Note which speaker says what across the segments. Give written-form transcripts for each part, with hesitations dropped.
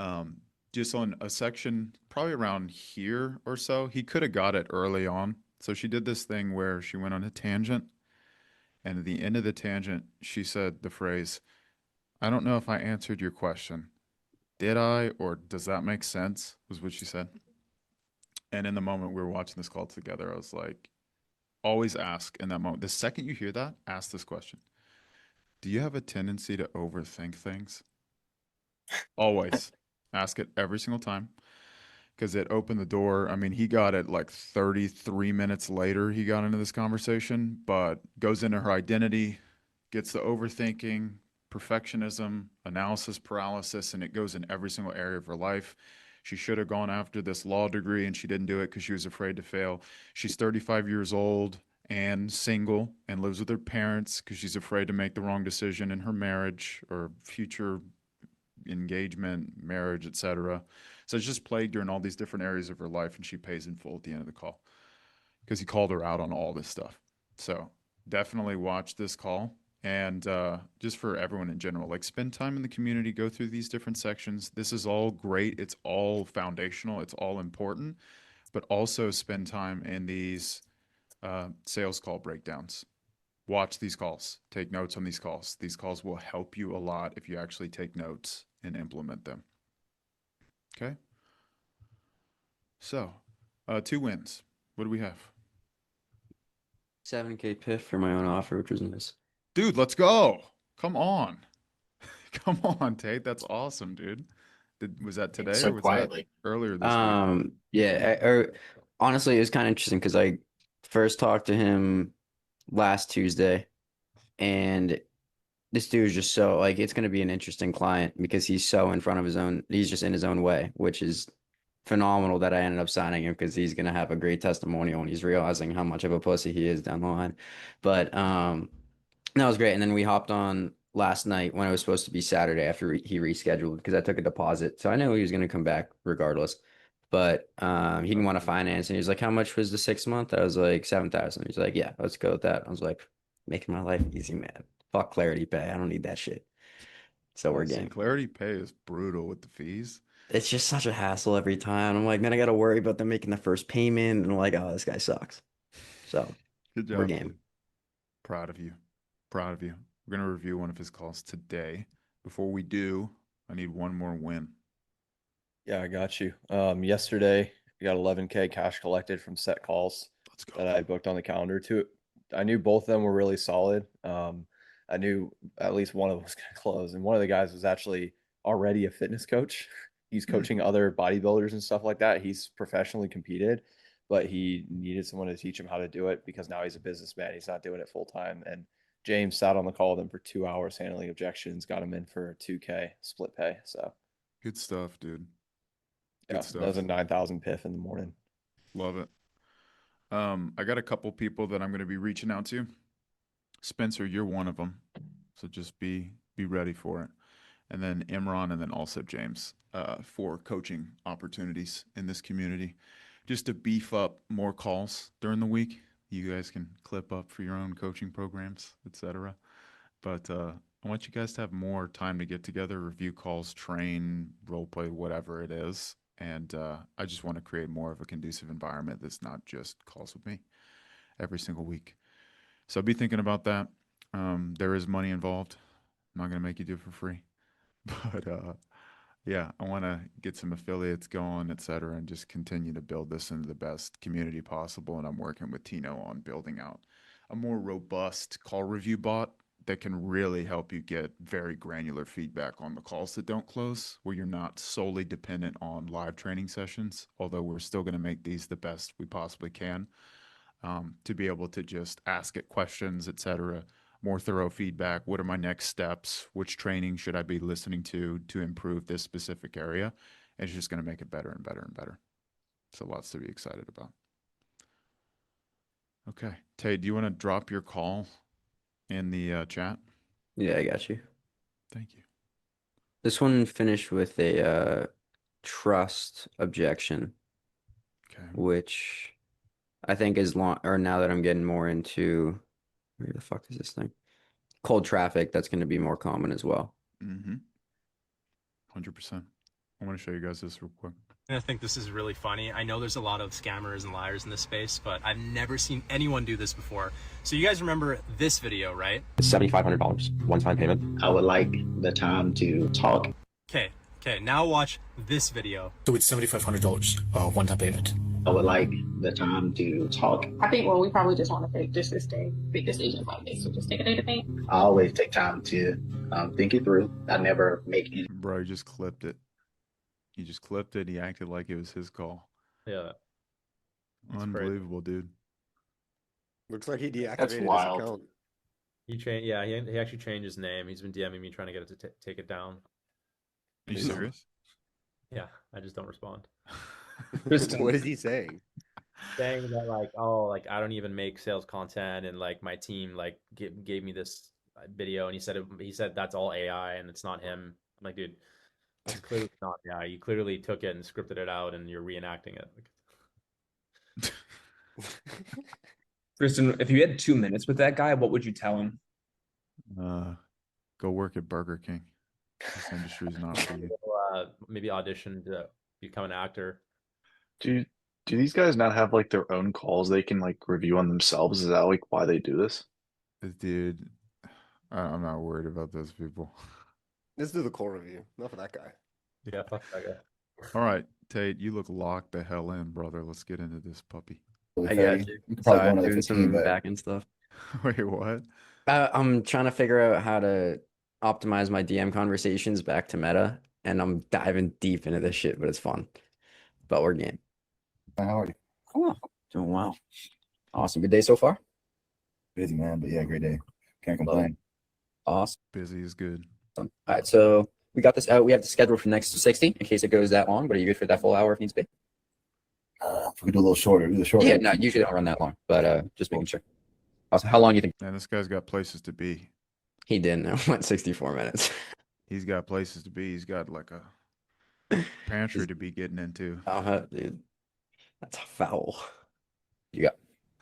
Speaker 1: um, just on a section probably around here or so. He could have got it early on. So she did this thing where she went on a tangent, and at the end of the tangent, she said the phrase, "I don't know if I answered your question. Did I, or does that make sense?" was what she said. And in the moment we were watching this call together, I was like, always ask in that moment. The second you hear that, ask this question: do you have a tendency to overthink things? Always. Ask it every single time because it opened the door. I mean, he got it like 33 minutes later, he got into this conversation, but goes into her identity, gets the overthinking, perfectionism, analysis paralysis, and it goes in every single area of her life. She should have gone after this law degree and she didn't do it because she was afraid to fail. She's 35 years old and single and lives with her parents because she's afraid to make the wrong decision in her marriage or future engagement, marriage, etc. So it's just plagued her in all these different areas of her life, and she pays in full at the end of the call because he called her out on all this stuff. So definitely watch this call. And just for everyone in general, like spend time in the community, go through these different sections. This is all great. It's all foundational. It's all important, but also spend time in these sales call breakdowns. Watch these calls, take notes on these calls. These calls will help you a lot if you actually take notes and implement them. Okay. So, 2 wins. What do we have?
Speaker 2: 7K piff for my own offer, which was nice.
Speaker 1: Dude, let's go. Come on. Come on, Tate. That's awesome, dude. Was that today
Speaker 3: So
Speaker 1: or was that
Speaker 3: quietly.
Speaker 1: earlier this week?
Speaker 2: Yeah, honestly, it was kind of interesting because I first talked to him last Tuesday, and this dude's just so like it's going to be an interesting client because he's so in front of his own, he's just in his own way, which is phenomenal that I ended up signing him because he's going to have a great testimonial and he's realizing how much of a pussy he is down the line. But that was great. And then we hopped on last night when it was supposed to be Saturday after he rescheduled because I took a deposit. So I knew he was going to come back regardless. But he didn't want to finance. And he was like, how much was the 6 month? I was like, 7,000. He's like, yeah, let's go with that. I was like, making my life easy, man. Fuck Clarity Pay. I don't need that shit. So we're
Speaker 1: See,
Speaker 2: game.
Speaker 1: Clarity Pay is brutal with the fees.
Speaker 2: It's just such a hassle every time. I'm like, man, I got to worry about them making the first payment. And I'm like, oh, this guy sucks. So
Speaker 1: Good
Speaker 2: we're
Speaker 1: job,
Speaker 2: game.
Speaker 1: dude. Proud of you. Proud of you. We're going to review one of his calls today. Before we do, I need one more win.
Speaker 4: Yeah, I got you. Yesterday we got 11K cash collected from set calls
Speaker 1: Let's
Speaker 4: that
Speaker 1: go.
Speaker 4: I booked on the calendar too. I knew both of them were really solid. I knew at least one of them was going to close, and one of the guys was actually already a fitness coach. He's
Speaker 1: Hmm.
Speaker 4: coaching other bodybuilders and stuff like that. He's professionally competed, but he needed someone to teach him how to do it because now he's a businessman. He's not doing it full time. And James sat on the call with him for 2 hours handling objections, got him in for 2K split pay. So
Speaker 1: Good stuff, dude. Good
Speaker 4: yeah, that was a
Speaker 1: stuff.
Speaker 4: 9,000 piff in the morning.
Speaker 1: Love it. I got a couple people that I'm going to be reaching out to. Spencer, you're one of them, so just be ready for it. And then Imran, and then also James for coaching opportunities in this community, just to beef up more calls during the week. You guys can clip up for your own coaching programs, etc. But I want you guys to have more time to get together, review calls, train, role play, whatever it is. And I just want to create more of a conducive environment that's not just calls with me every single week. So be thinking about that. There is money involved. I'm not going to make you do it for free. But yeah, I want to get some affiliates going, et cetera, and just continue to build this into the best community possible. And I'm working with Tino on building out a more robust call review bot that can really help you get very granular feedback on the calls that don't close, where you're not solely dependent on live training sessions, although we're still going to make these the best we possibly can, to be able to just ask it questions, et cetera, more thorough feedback. What are my next steps? Which training should I be listening to improve this specific area? And it's just going to make it better and better and better. So lots to be excited about. Okay. Tay, do you want to drop your call in the chat?
Speaker 2: Yeah, I got you.
Speaker 1: Thank you.
Speaker 2: This one finished with a trust objection,
Speaker 1: Okay.
Speaker 2: which I think is long, or now that I'm getting more into where the fuck is this thing? Cold traffic, that's going to be more common as well.
Speaker 1: Mm-hmm. 100%. I want to show you guys this real quick.
Speaker 3: And I think this is really funny. I know there's a lot of scammers and liars in this space, but I've never seen anyone do this before. So you guys remember this video, right?
Speaker 5: It's $7,500 one-time payment.
Speaker 6: I would like the time to talk.
Speaker 3: Okay, now watch this video.
Speaker 7: So it's $7,500 one-time payment.
Speaker 6: I would like the time to talk.
Speaker 8: I think, well, we probably just want to take just this day, big decisions like this. So just take a day to think.
Speaker 6: I always take time to think it through. I never make any.
Speaker 1: Bro, he just clipped it. He just clipped it. He acted like it was his call.
Speaker 9: Yeah. That's
Speaker 1: Unbelievable, dude.
Speaker 10: Looks like he deactivated
Speaker 6: That's
Speaker 10: his
Speaker 6: wild.
Speaker 10: account.
Speaker 9: He changed. Yeah, he actually changed his name. He's been DMing me trying to get it to take it down.
Speaker 1: Are you serious?
Speaker 9: Yeah, I just don't respond.
Speaker 10: What is he saying?
Speaker 9: Saying that like, oh, like I don't even make sales content, and like my team like gave me this video, and he said that's all AI and it's not him. I'm like, dude, that's clearly not AI. You clearly took it and scripted it out, and you're reenacting it.
Speaker 11: Kristen, if you had 2 minutes with that guy, what would you tell him?
Speaker 1: Go work at Burger King. This industry is not for you.
Speaker 9: Maybe audition to become an actor.
Speaker 12: Do these guys not have like their own calls they can like review on themselves? Is that like why they do this?
Speaker 1: Dude, I'm not worried about those people.
Speaker 10: Let's do the call review. Not for that guy.
Speaker 9: Yeah, fuck that guy.
Speaker 1: All right, Tate, you look locked the hell in, brother. Let's get into this puppy.
Speaker 2: I got you. Sorry, I'm doing some back end stuff.
Speaker 1: Wait, what?
Speaker 2: I'm trying to figure out how to optimize my DM conversations back to meta, and I'm diving deep into this shit, but it's fun. But we're game.
Speaker 13: How are you?
Speaker 2: Cool. Doing well. Awesome. Good day so far?
Speaker 13: Busy, man, but yeah, great day. Can't complain.
Speaker 2: Awesome.
Speaker 1: Busy is good.
Speaker 2: All right, so we got this out. We have the schedule for next 60 in case it goes that long, but are you good for that full hour if needs be?
Speaker 13: If we could do a little shorter, do the shorter.
Speaker 2: Yeah, no, usually don't run that long, but just making sure. Also, how long do you think?
Speaker 1: Man, this guy's got places to be.
Speaker 2: He didn't. It went 64 minutes.
Speaker 1: He's got places to be. He's got like a pantry to be getting into.
Speaker 2: Dude, that's foul. You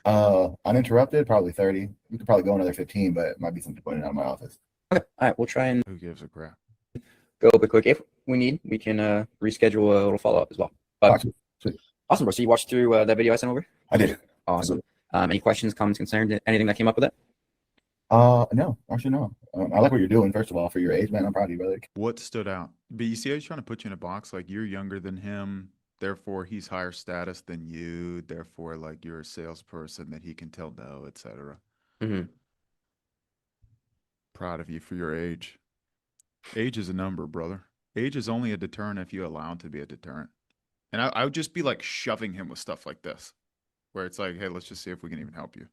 Speaker 2: got
Speaker 13: uninterrupted, probably 30. We could probably go another 15, but it might be something pointing out of my office.
Speaker 2: Okay. All right, we'll try and
Speaker 1: Who gives a crap?
Speaker 2: go a bit quick. If we need, we can reschedule a little follow-up as well. But awesome, bro. So you watched through that video I sent over?
Speaker 13: I did.
Speaker 2: Awesome. Any questions, comments, concerns, anything that came up with it?
Speaker 13: No, actually no. I like what you're doing, first of all, for your age, man. I'm proud of you, brother.
Speaker 1: What stood out? But you see how he's trying to put you in a box? Like you're younger than him, therefore he's higher status than you, therefore like you're a salesperson that he can tell no, etc.
Speaker 2: Mm-hmm.
Speaker 1: Proud of you for your age. Age is a number, brother. Age is only a deterrent if you allow it to be a deterrent. And I would just be like shoving him with stuff like this, where it's like, hey, let's just see if we can even help you.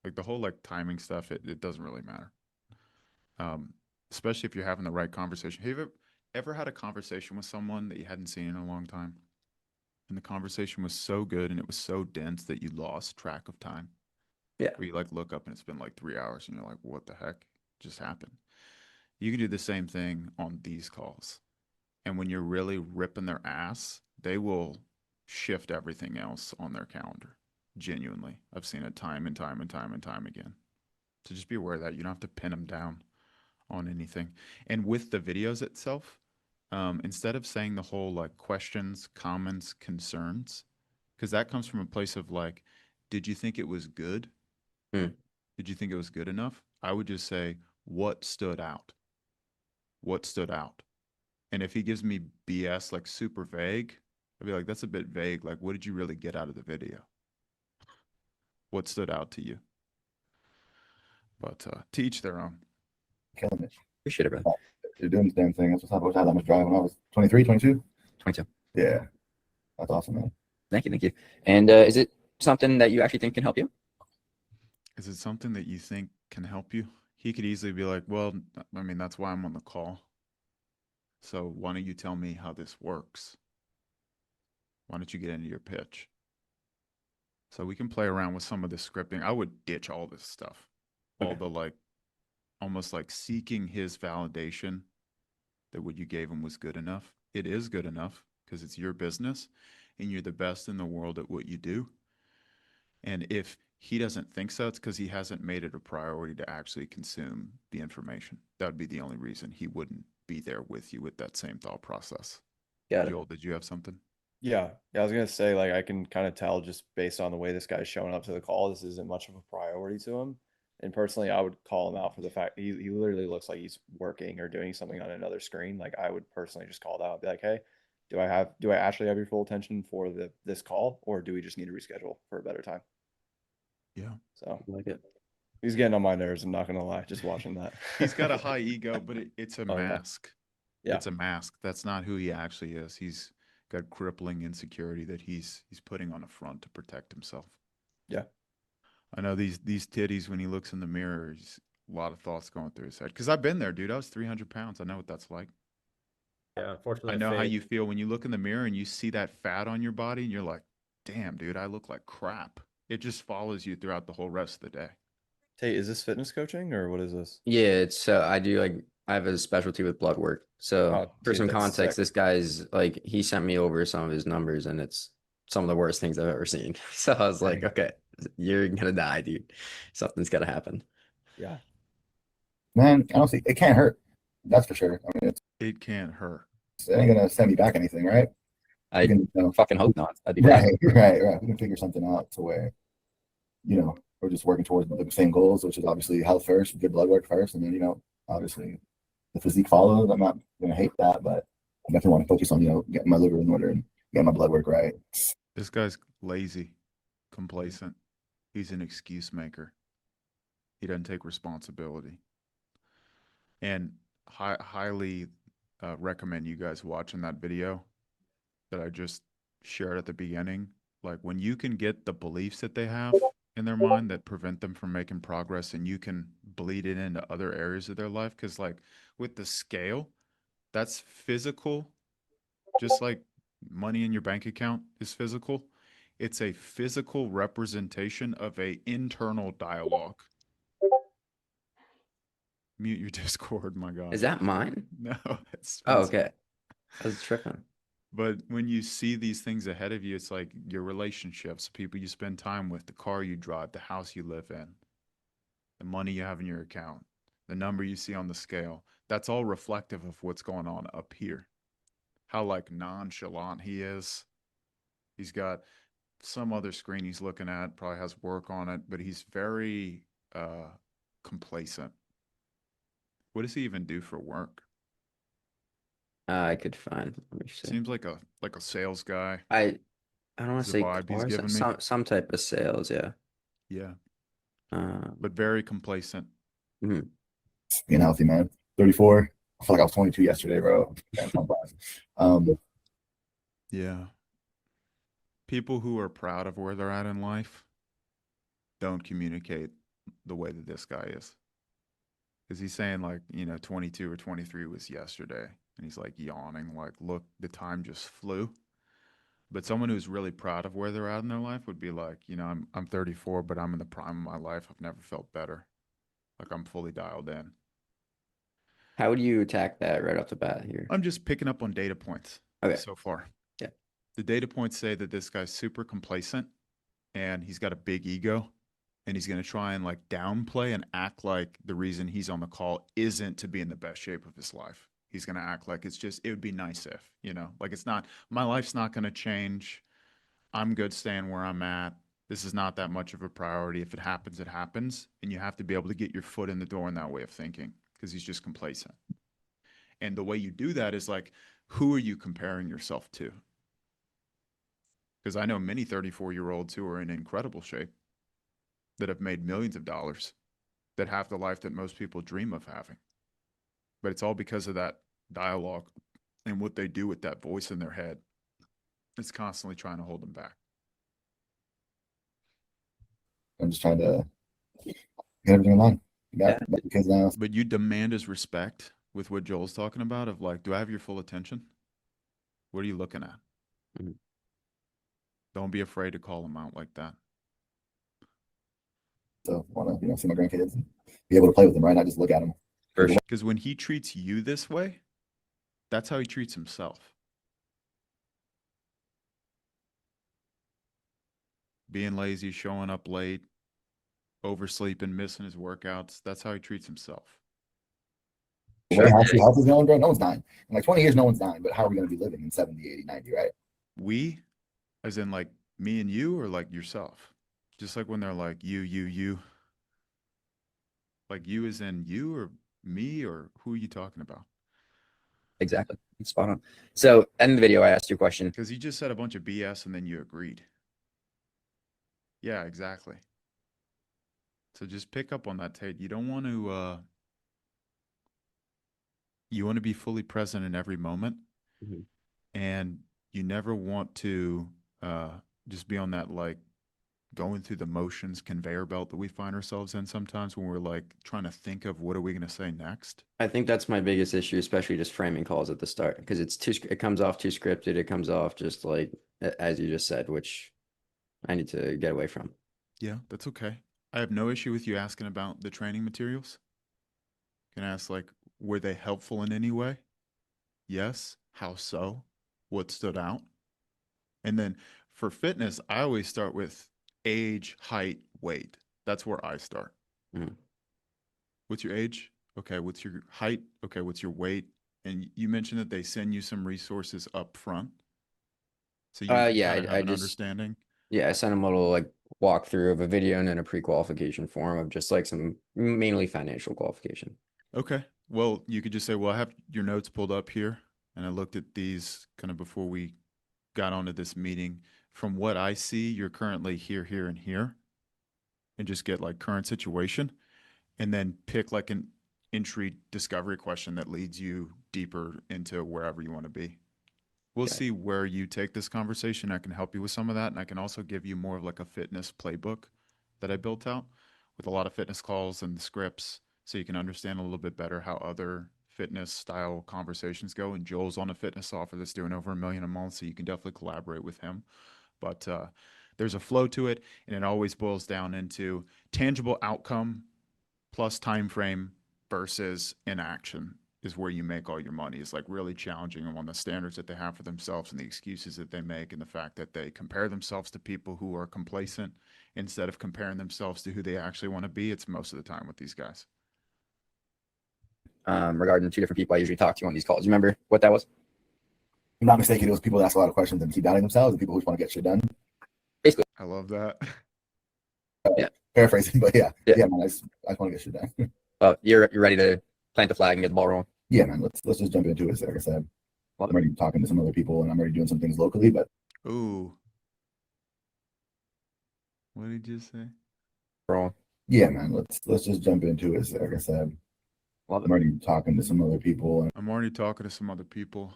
Speaker 1: Like the whole like timing stuff, it doesn't really matter. Especially if you're having the right conversation. Have you ever had a conversation with someone that you hadn't seen in a long time? And the conversation was so good and it was so dense that you lost track of time.
Speaker 2: Yeah.
Speaker 1: Where you like look up and it's been like 3 hours and you're like, what the heck just happened? You can do the same thing on these calls. And when you're really ripping their ass, they will shift everything else on their calendar. Genuinely. I've seen it time and time and time and time again. So just be aware of that. You don't have to pin them down on anything. And with the videos itself, instead of saying the whole like questions, comments, concerns, because that comes from a place of like, did you think it was good? Did you think it was good enough? I would just say, what stood out? What stood out? And if he gives me BS like super vague, I'd be like, that's a bit vague. Like, what did you really get out of the video? What stood out to you? But to each their own.
Speaker 13: Killing it.
Speaker 2: Appreciate it, bro.
Speaker 13: You're doing this damn thing. That's what's up. I wish I had that much drive when I was 23, 22.
Speaker 2: 22.
Speaker 13: Yeah. That's awesome, man.
Speaker 2: Thank you. And is it something that you actually think can help you?
Speaker 1: Is it something that you think can help you? He could easily be like, well, I mean, that's why I'm on the call. So why don't you tell me how this works? Why don't you get into your pitch? So we can play around with some of the scripting. I would ditch all this stuff. All the like, almost like seeking his validation that what you gave him was good enough. It is good enough because it's your business and you're the best in the world at what you do. And if he doesn't think so, it's because he hasn't made it a priority to actually consume the information. That would be the only reason he wouldn't be there with you with that same thought process.
Speaker 2: Got it.
Speaker 1: Joel, did you have something?
Speaker 4: Yeah, I was gonna say, like, I can kind of tell just based on the way this guy's showing up to the call, this isn't much of a priority to him. And personally, I would call him out for the fact he literally looks like he's working or doing something on another screen. Like, I would personally just call it out, be like, hey, do I actually have your full attention for this call, or do we just need to reschedule for a better time?
Speaker 1: Yeah.
Speaker 4: So
Speaker 2: I like it.
Speaker 4: he's getting on my nerves. I'm not gonna lie, just watching that.
Speaker 1: He's got a high ego, but it's a
Speaker 4: Oh, yeah.
Speaker 1: mask.
Speaker 4: Yeah.
Speaker 1: It's a mask. That's not who he actually is. He's got crippling insecurity that he's putting on a front to protect himself.
Speaker 4: Yeah.
Speaker 1: I know these titties, when he looks in the mirror, he's a lot of thoughts going through his head. Because I've been there, dude. I was 300 pounds. I know what that's like.
Speaker 9: Yeah, unfortunately,
Speaker 1: I know how you feel when you look in the mirror and you see that fat on your body and you're like, damn, dude, I look like crap. It just follows you throughout the whole rest of the day.
Speaker 4: Tate, is this fitness coaching or what is this?
Speaker 2: Yeah, it's I do like I have a specialty with blood work. So
Speaker 4: Oh,
Speaker 2: for
Speaker 4: dude,
Speaker 2: some
Speaker 4: that's
Speaker 2: context,
Speaker 4: sick.
Speaker 2: this guy's like he sent me over some of his numbers and it's some of the worst things I've ever seen. So I was like,
Speaker 4: Dang.
Speaker 2: okay, you're gonna die, dude. Something's gotta happen.
Speaker 4: Yeah.
Speaker 13: Man, I don't see it can't hurt. That's for sure. I mean,
Speaker 1: It can't hurt.
Speaker 13: it ain't gonna send me back anything, right?
Speaker 2: I
Speaker 13: We can,
Speaker 2: fucking hope not. That'd be
Speaker 13: right,
Speaker 2: great.
Speaker 13: right. We can figure something out to where, we're just working towards the same goals, which is obviously health first, good blood work first, and then, obviously the physique follows. I'm not gonna hate that, but I definitely want to focus on, getting my liver in order and getting my blood work right.
Speaker 1: This guy's lazy, complacent. He's an excuse maker. He doesn't take responsibility. And highly recommend you guys watching that video that I just shared at the beginning. Like, when you can get the beliefs that they have in their mind that prevent them from making progress, and you can bleed it into other areas of their life. Because, like, with the scale, that's physical, just like money in your bank account is physical. It's a physical representation of a internal dialogue. Mute your Discord, my God.
Speaker 2: Is that mine?
Speaker 1: No, it's
Speaker 2: Oh,
Speaker 1: Spencer.
Speaker 2: okay. I was tripping.
Speaker 1: But when you see these things ahead of you, it's like your relationships, the people you spend time with, the car you drive, the house you live in, the money you have in your account, the number you see on the scale. That's all reflective of what's going on up here. How, like, nonchalant he is. He's got some other screen he's looking at, probably has work on it, but he's very complacent. What does he even do for work?
Speaker 2: I could find. Let me see.
Speaker 1: Seems like a sales guy.
Speaker 2: I don't want
Speaker 1: Is
Speaker 2: to
Speaker 1: the
Speaker 2: say
Speaker 1: vibe he's
Speaker 2: cars.
Speaker 1: giving me.
Speaker 2: Some type of sales, yeah.
Speaker 1: Yeah,
Speaker 2: Uh,
Speaker 1: but very complacent.
Speaker 2: mhm.
Speaker 13: Being healthy, man. 34. I feel like I was 22 yesterday, bro.
Speaker 1: Yeah. People who are proud of where they're at in life don't communicate the way that this guy is. Because he's saying, like, 22 or 23 was yesterday. And he's like yawning, like, look, the time just flew. But someone who's really proud of where they're at in their life would be like, I'm 34, but I'm in the prime of my life. I've never felt better. Like, I'm fully dialed in.
Speaker 2: How would you attack that right off the bat here?
Speaker 1: I'm just picking up on data points so far.
Speaker 2: Yeah.
Speaker 1: The data points say that this guy's super complacent and he's got a big ego, and he's going to try and, like, downplay and act like the reason he's on the call isn't to be in the best shape of his life. He's going to act like it's just, it would be nice if, like, it's not, my life's not going to change. I'm good staying where I'm at. This is not that much of a priority. If it happens, it happens. And you have to be able to get your foot in the door in that way of thinking, because he's just complacent. And the way you do that is, like, who are you comparing yourself to? Because I know many 34-year-olds who are in incredible shape that have made millions of dollars, that have the life that most people dream of having. But it's all because of that dialogue and what they do with that voice in their head. It's constantly trying to hold them back.
Speaker 13: I'm just trying to get everything in line. Got kids now.
Speaker 1: But you demand his respect with what Joel's talking about, of like, do I have your full attention? What are you looking at?
Speaker 2: Mm-hmm.
Speaker 1: Don't be afraid to call him out like that.
Speaker 13: So want to see my grandkids and be able to play with them, right? Not just look at them.
Speaker 1: Because when he treats you this way, that's how he treats himself. Being lazy, showing up late, oversleeping, missing his workouts, that's how he treats himself.
Speaker 13: Where health is going, bro? No one's dying. In like 20 years, no one's dying. But how are we going to be living in 70, 80, 90, right?
Speaker 1: We, as in like me and you, or like yourself? Just like when they're like you. Like you as in you or me, or who are you talking about?
Speaker 2: Exactly. Spot on. So, end the video, I asked you a question.
Speaker 1: Because you just said a bunch of BS and then you agreed. Yeah, exactly. So just pick up on that, Tate. You don't want to you want to be fully present in every moment.
Speaker 2: Mhm.
Speaker 1: And you never want to just be on that like going through the motions conveyor belt that we find ourselves in sometimes when we're like trying to think of what are we going to say next.
Speaker 2: I think that's my biggest issue, especially just framing calls at the start, because it comes off too scripted. It comes off just like, as you just said, which I need to get away from.
Speaker 1: Yeah, that's okay. I have no issue with you asking about the training materials. Can ask like, were they helpful in any way? Yes. How so? What stood out? And then for fitness, I always start with age, height, weight. That's where I start.
Speaker 2: Mhm.
Speaker 1: What's your age? Okay. What's your height? Okay. What's your weight? And you mentioned that they send you some resources up front. So you
Speaker 2: Yeah,
Speaker 1: kind of have
Speaker 2: I
Speaker 1: an
Speaker 2: just
Speaker 1: understanding.
Speaker 2: I sent him a little like walkthrough of a video and then a pre-qualification form of just like some mainly financial qualification.
Speaker 1: Okay. Well, you could just say, well, I have your notes pulled up here, and I looked at these kind of before we got onto this meeting. From what I see, you're currently here, here, and here, and just get like current situation, and then pick like an entry discovery question that leads you deeper into wherever you want to be. We'll
Speaker 2: Okay.
Speaker 1: see where you take this conversation. I can help you with some of that, and I can also give you more of like a fitness playbook that I built out with a lot of fitness calls and scripts, so you can understand a little bit better how other fitness style conversations go. And Joel's on a fitness offer that's doing over 1 million a month, so you can definitely collaborate with him. But there's a flow to it, and it always boils down into tangible outcome plus time frame versus inaction is where you make all your money. Is like really challenging them on the standards that they have for themselves and the excuses that they make and the fact that they compare themselves to people who are complacent instead of comparing themselves to who they actually want to be. It's most of the time with these guys.
Speaker 2: Regarding two different people I usually talk to on these calls. You remember what that was?
Speaker 13: I'm not mistaken, it was people that ask a lot of questions and keep doubting themselves, and people who just want to get shit done.
Speaker 2: Basically.
Speaker 1: I love that.
Speaker 2: Yeah.
Speaker 13: Paraphrasing, but yeah, man, I just want to get shit done.
Speaker 2: You're ready to plant the flag and get the ball rolling.
Speaker 13: Yeah, man, let's just jump into it. Like I said, I'm already talking to some other people, and I'm already doing some things locally. But
Speaker 1: ooh, what did you say?
Speaker 2: Roll.
Speaker 13: Yeah, man, let's just jump into it. Like I said, I'm already talking to some other people, and
Speaker 1: I'm already talking to some other people.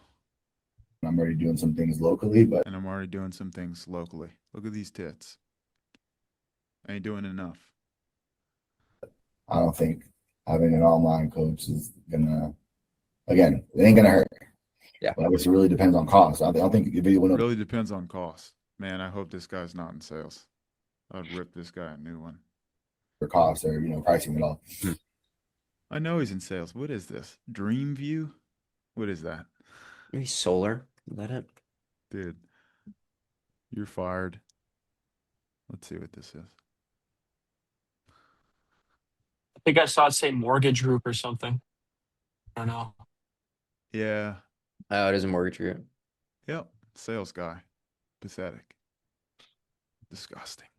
Speaker 13: I'm already doing some things locally. But
Speaker 1: and I'm already doing some things locally. Look at these tits. I ain't doing enough.
Speaker 13: I don't think having an online coach is gonna. Again, it ain't gonna hurt.
Speaker 2: Yeah,
Speaker 13: but I guess it really depends on cost. I don't think the video will.
Speaker 1: It really depends on cost. Man, I hope this guy's not in sales. I'd rip this guy a new one.
Speaker 13: For cost or pricing at all.
Speaker 1: I know he's in sales. What is this? Dream View? What is that?
Speaker 2: Maybe solar. Is that it?
Speaker 1: Dude, you're fired. Let's see what this is.
Speaker 14: I think I saw it say mortgage group or something. I don't know.
Speaker 1: Yeah.
Speaker 2: Oh, it is a mortgage group.
Speaker 1: Yep. Sales guy. Pathetic. Disgusting.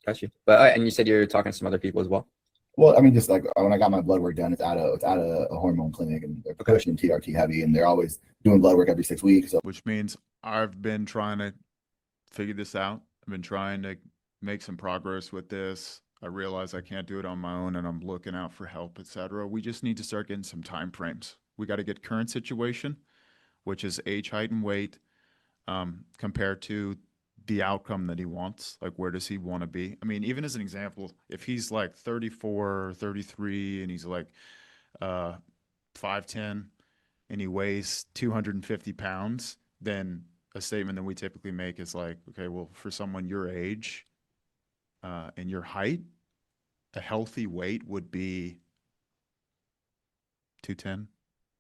Speaker 2: Got you. But and you said you're talking to some other people as well.
Speaker 13: Well, I mean, just like when I got my blood work done, it's at a hormone clinic, and they're pushing TRT heavy, and they're always doing blood work every 6 weeks. So.
Speaker 1: Which means I've been trying to figure this out. I've been trying to make some progress with this. I realize I can't do it on my own, and I'm looking out for help, etc. We just need to start getting some time frames. We got to get current situation, which is age, height, and weight, compared to the outcome that he wants. Like, where does he want to be? I mean, even as an example, if he's like 34 or 33 and he's like 5'10" and he weighs 250 pounds, then a statement that we typically make is like, okay, well, for someone your age and your height, a healthy weight would be 210,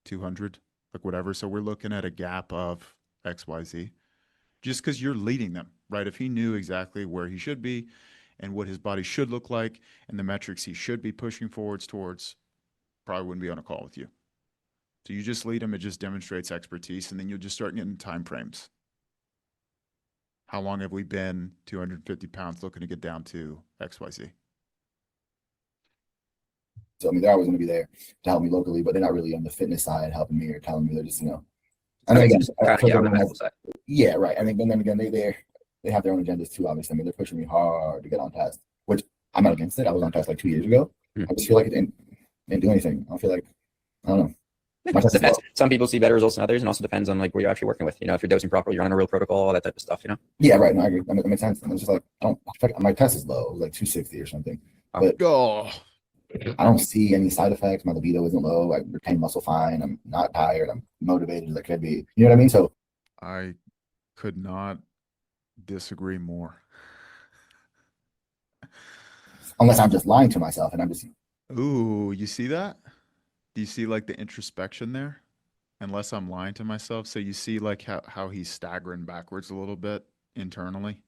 Speaker 1: 200, like whatever. So we're looking at a gap of XYZ just because you're leading them, right? If he knew exactly where he should be and what his body should look like and the metrics he should be pushing forwards towards, probably wouldn't be on a call with you. So you just lead them, it just demonstrates expertise, and then you'll just start getting time frames. How long have we been 250 pounds looking to get down to XYZ?
Speaker 13: So I mean, they're always going to be there to help me locally, but they're not really on the fitness side helping me or telling me. They're just, and then again, yeah, right. And then again, they have their own agendas too. Obviously, I mean, they're pushing me hard to get on test, which I'm not against it. I was on test like 2 years ago. I just feel like it didn't do anything. I feel like I don't know.
Speaker 2: Depends. Some people see better results than others, and also depends on like what you're actually working with. You know, if you're dosing properly, you're on a real protocol, all that type of stuff. You know.
Speaker 13: Yeah, right. No, I agree. That makes sense. And it's just like I don't. My test is low. It was like 260 or something. But I don't see any side effects. My libido isn't low. I retain muscle fine. I'm not tired. I'm motivated as I could be. You know what I mean? So
Speaker 1: I could not disagree more.
Speaker 13: Unless I'm just lying to myself and I'm just.
Speaker 1: Ooh, you see that? Do you see like the introspection there? Unless I'm lying to myself. So you see like how he's staggering backwards a little bit internally.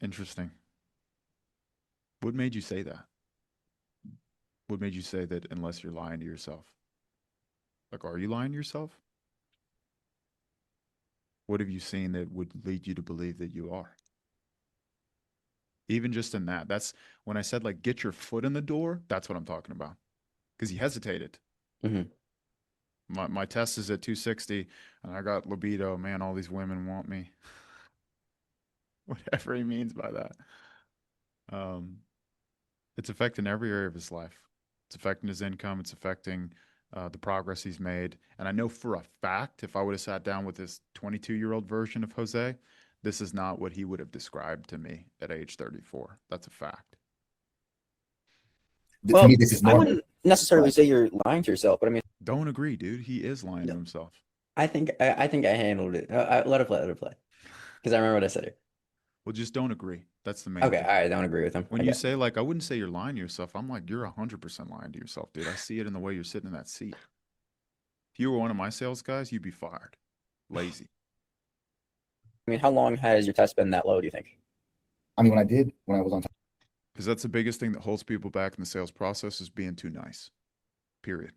Speaker 1: Interesting. What made you say that? What made you say that unless you're lying to yourself? Like, are you lying to yourself? What have you seen that would lead you to believe that you are? Even just in that, that's when I said like get your foot in the door, that's what I'm talking about. Because he hesitated. My test is at 260 and I got libido. Man, all these women want me. Whatever he means by that. It's affecting every area of his life. It's affecting his income. It's affecting the progress he's made. And I know for a fact, if I would have sat down with this 22-year-old version of Jose, this is not what he would have described to me at age 34. That's a fact.
Speaker 2: Well, I wouldn't necessarily say you're lying to yourself, but I mean,
Speaker 1: don't agree, dude. He is lying to himself.
Speaker 2: I think I handled it. Let it play, because I remember what I said here.
Speaker 1: Well, just don't agree. That's the main
Speaker 2: Okay,
Speaker 1: thing.
Speaker 2: all right, I don't agree with him.
Speaker 1: When you say like, I wouldn't say you're lying to yourself. I'm like, you're 100% lying to yourself, dude. I see it in the way you're sitting in that seat. If you were one of my sales guys, you'd be fired. Lazy.
Speaker 2: I mean, how long has your test been that low, do you think?
Speaker 13: I mean, when I was on.
Speaker 1: Because that's the biggest thing that holds people back in the sales process is being too nice. Period.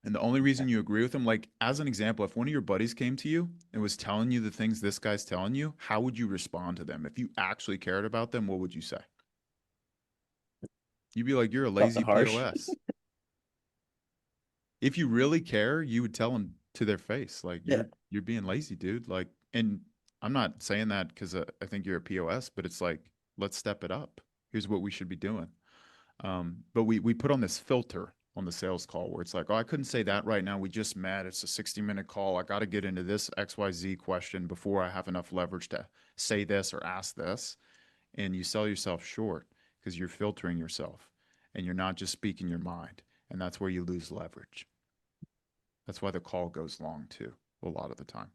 Speaker 1: And the only reason you agree with them, like as an example, if one of your buddies came to you and was telling you the things this guy's telling you, how would you respond to them? If you actually cared about them, what would you say? You'd be like, you're a lazy POS. If you really care, you would tell them to their face, like you're being lazy, dude. Like, and I'm not saying that because I think you're a POS, but it's like, let's step it up. Here's what we should be doing. But we put on this filter on the sales call where it's like, oh, I couldn't say that right now. We just met. It's a 60-minute call. I got to get into this XYZ question before I have enough leverage to say this or ask this. And you sell yourself short because you're filtering yourself and you're not just speaking your mind. And that's where you lose leverage. That's why the call goes long too, a lot of the time.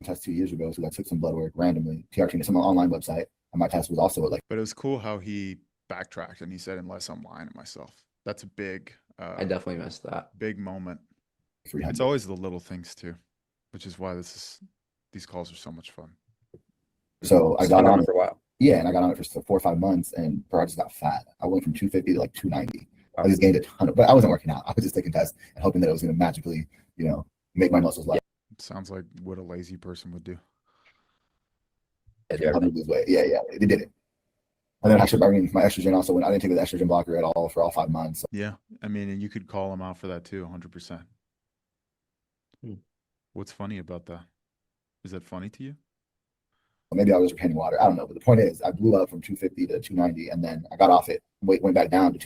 Speaker 13: Test 2 years ago, so I took some blood work randomly. TRT, some online website, and my test was also like.
Speaker 1: But it was cool how he backtracked and he said, "Unless I'm lying to myself." That's a big.
Speaker 2: I definitely missed that.
Speaker 1: Big moment.
Speaker 13: 300.
Speaker 1: It's always the little things too, which is why these calls are so much fun.
Speaker 13: So I got on it for a while. Yeah, and I got on it for 4 or 5 months, and I just got fat. I went from 250 to like 290. I just gained a ton but I wasn't working out. I was just taking tests and hoping that it was going to magically, make my muscles light.
Speaker 1: Sounds like what a lazy person would do.
Speaker 13: Help me lose weight. Yeah, it did it. And then my estrogen also went. I didn't take the estrogen blocker at all for all 5 months.
Speaker 1: Yeah, I mean, and you could call him out for that too, 100%. What's funny about that? Is that funny to you?
Speaker 13: Maybe I was retaining water. I don't know. But the point is, I blew up from 250 to 290, and then I got off it. Weight went back down to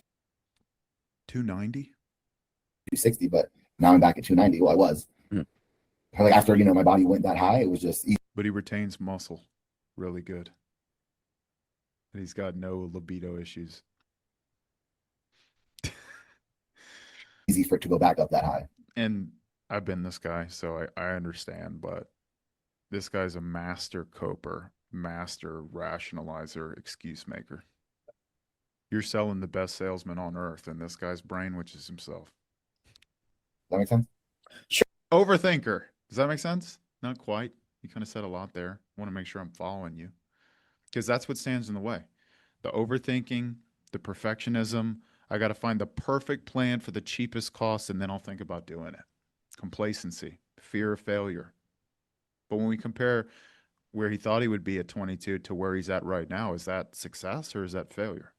Speaker 1: 290,
Speaker 13: 260, but now I'm back at 290. Well, I was. Like after my body went that high, it was just easy.
Speaker 1: But he retains muscle really good. And he's got no libido issues.
Speaker 13: Easy for it to go back up that high.
Speaker 1: And I've been this guy, so I understand, but this guy's a master coper, master rationalizer, excuse maker. You're selling the best salesman on earth, and this guy's brain, which is himself.
Speaker 13: Does that make sense?
Speaker 2: Sure.
Speaker 1: Overthinker. Does that make sense? Not quite. You kind of said a lot there. I want to make sure I'm following you. Because that's what stands in the way. The overthinking, the perfectionism. I got to find the perfect plan for the cheapest cost, and then I'll think about doing it. Complacency, fear of failure. But when we compare where he thought he would be at 22 to where he's at right now, is that success or is that failure?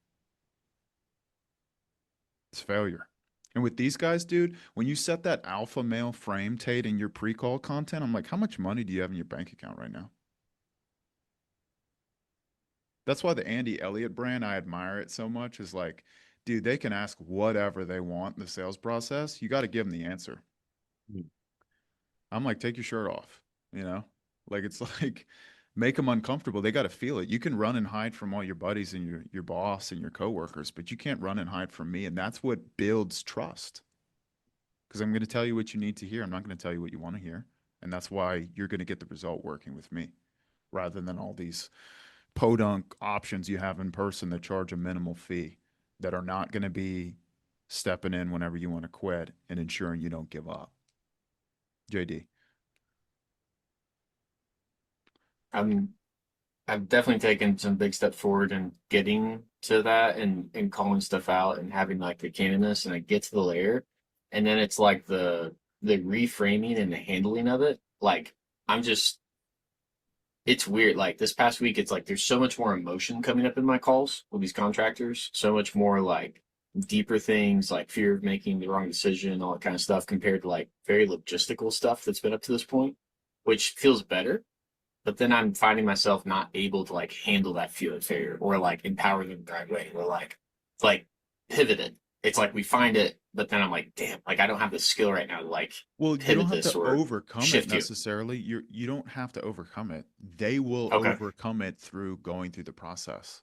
Speaker 1: It's failure. And with these guys, dude, when you set that alpha male frame, Tate, in your pre-call content, I'm like, how much money do you have in your bank account right now? That's why the Andy Elliott brand, I admire it so much, is like, dude, they can ask whatever they want in the sales process. You got to give them the answer. I'm like, take your shirt off, you know? Like, it's like, make them uncomfortable. They got to feel it. You can run and hide from all your buddies and your boss and your coworkers, but you can't run and hide from me. And that's what builds trust. Because I'm going to tell you what you need to hear. I'm not going to tell you what you want to hear. And that's why you're going to get the result working with me rather than all these podunk options you have in person that charge a minimal fee that are not going to be stepping in whenever you want to quit and ensuring you don't give up. JD.
Speaker 15: I've definitely taken some big steps forward in getting to that and calling stuff out and having like the candidness, and I get to the layer, and then it's like the reframing and the handling of it. Like I'm just it's weird. Like this past week, it's like there's so much more emotion coming up in my calls with these contractors, so much more like deeper things like fear of making the wrong decision, all that kind of stuff, compared to like very logistical stuff that's been up to this point, which feels better. But then I'm finding myself not able to like handle that fear of failure or like empower them the right way or like pivot it. It's like we find it, but then I'm like, damn, like I don't have the skill right now to like
Speaker 1: Well, you
Speaker 15: pivot
Speaker 1: don't have
Speaker 15: this
Speaker 1: to
Speaker 15: or
Speaker 1: overcome it
Speaker 15: shift you.
Speaker 1: necessarily. You don't have to overcome it. They will
Speaker 15: Okay.
Speaker 1: overcome it through going through the process.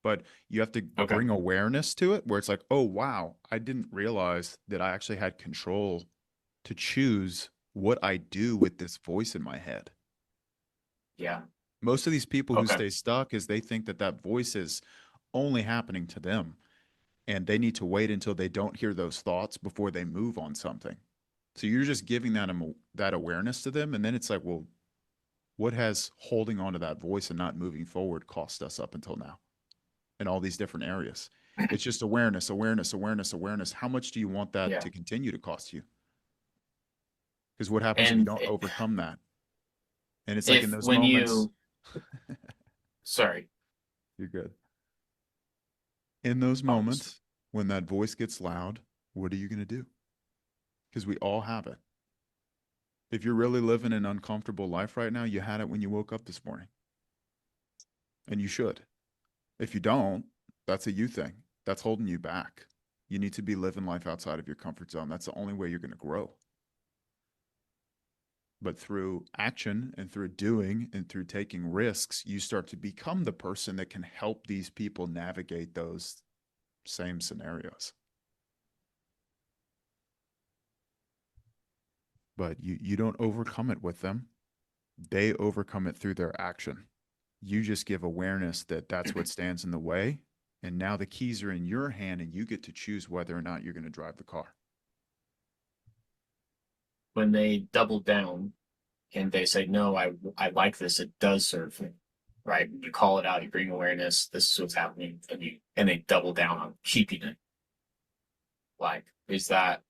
Speaker 1: But you have to
Speaker 15: Okay.
Speaker 1: bring awareness to it where it's like, oh, wow, I didn't realize that I actually had control to choose what I do with this voice in my head.
Speaker 15: Yeah.
Speaker 1: Most of these people who
Speaker 15: Okay.
Speaker 1: stay stuck is they think that that voice is only happening to them and they need to wait until they don't hear those thoughts before they move on something. So you're just giving that awareness to them, and then it's like, well, what has holding on to that voice and not moving forward cost us up until now in all these different areas? It's just awareness, awareness, awareness, awareness. How much do you want that
Speaker 15: Yeah.
Speaker 1: to continue to cost you? Because what happens if you
Speaker 15: And
Speaker 1: don't overcome that? And it's like in
Speaker 15: if
Speaker 1: those
Speaker 15: when
Speaker 1: moments,
Speaker 15: you sorry.
Speaker 1: you're good. In those
Speaker 15: Almost.
Speaker 1: moments when that voice gets loud, what are you going to do? Because we all have it. If you're really living an uncomfortable life right now, you had it when you woke up this morning. And you should. If you don't, that's a you thing. That's holding you back. You need to be living life outside of your comfort zone. That's the only way you're going to grow. But through action and through doing and through taking risks, you start to become the person that can help these people navigate those same scenarios. But you don't overcome it with them. They overcome it through their action. You just give awareness that that's what stands in the way. And now the keys are in your hand and you get to choose whether or not you're going to drive the car.
Speaker 15: When they double down and they say, no, I like this, it does serve me. Right? You call it out, you bring awareness, this is what's happening, and they double down on keeping it. Like, is that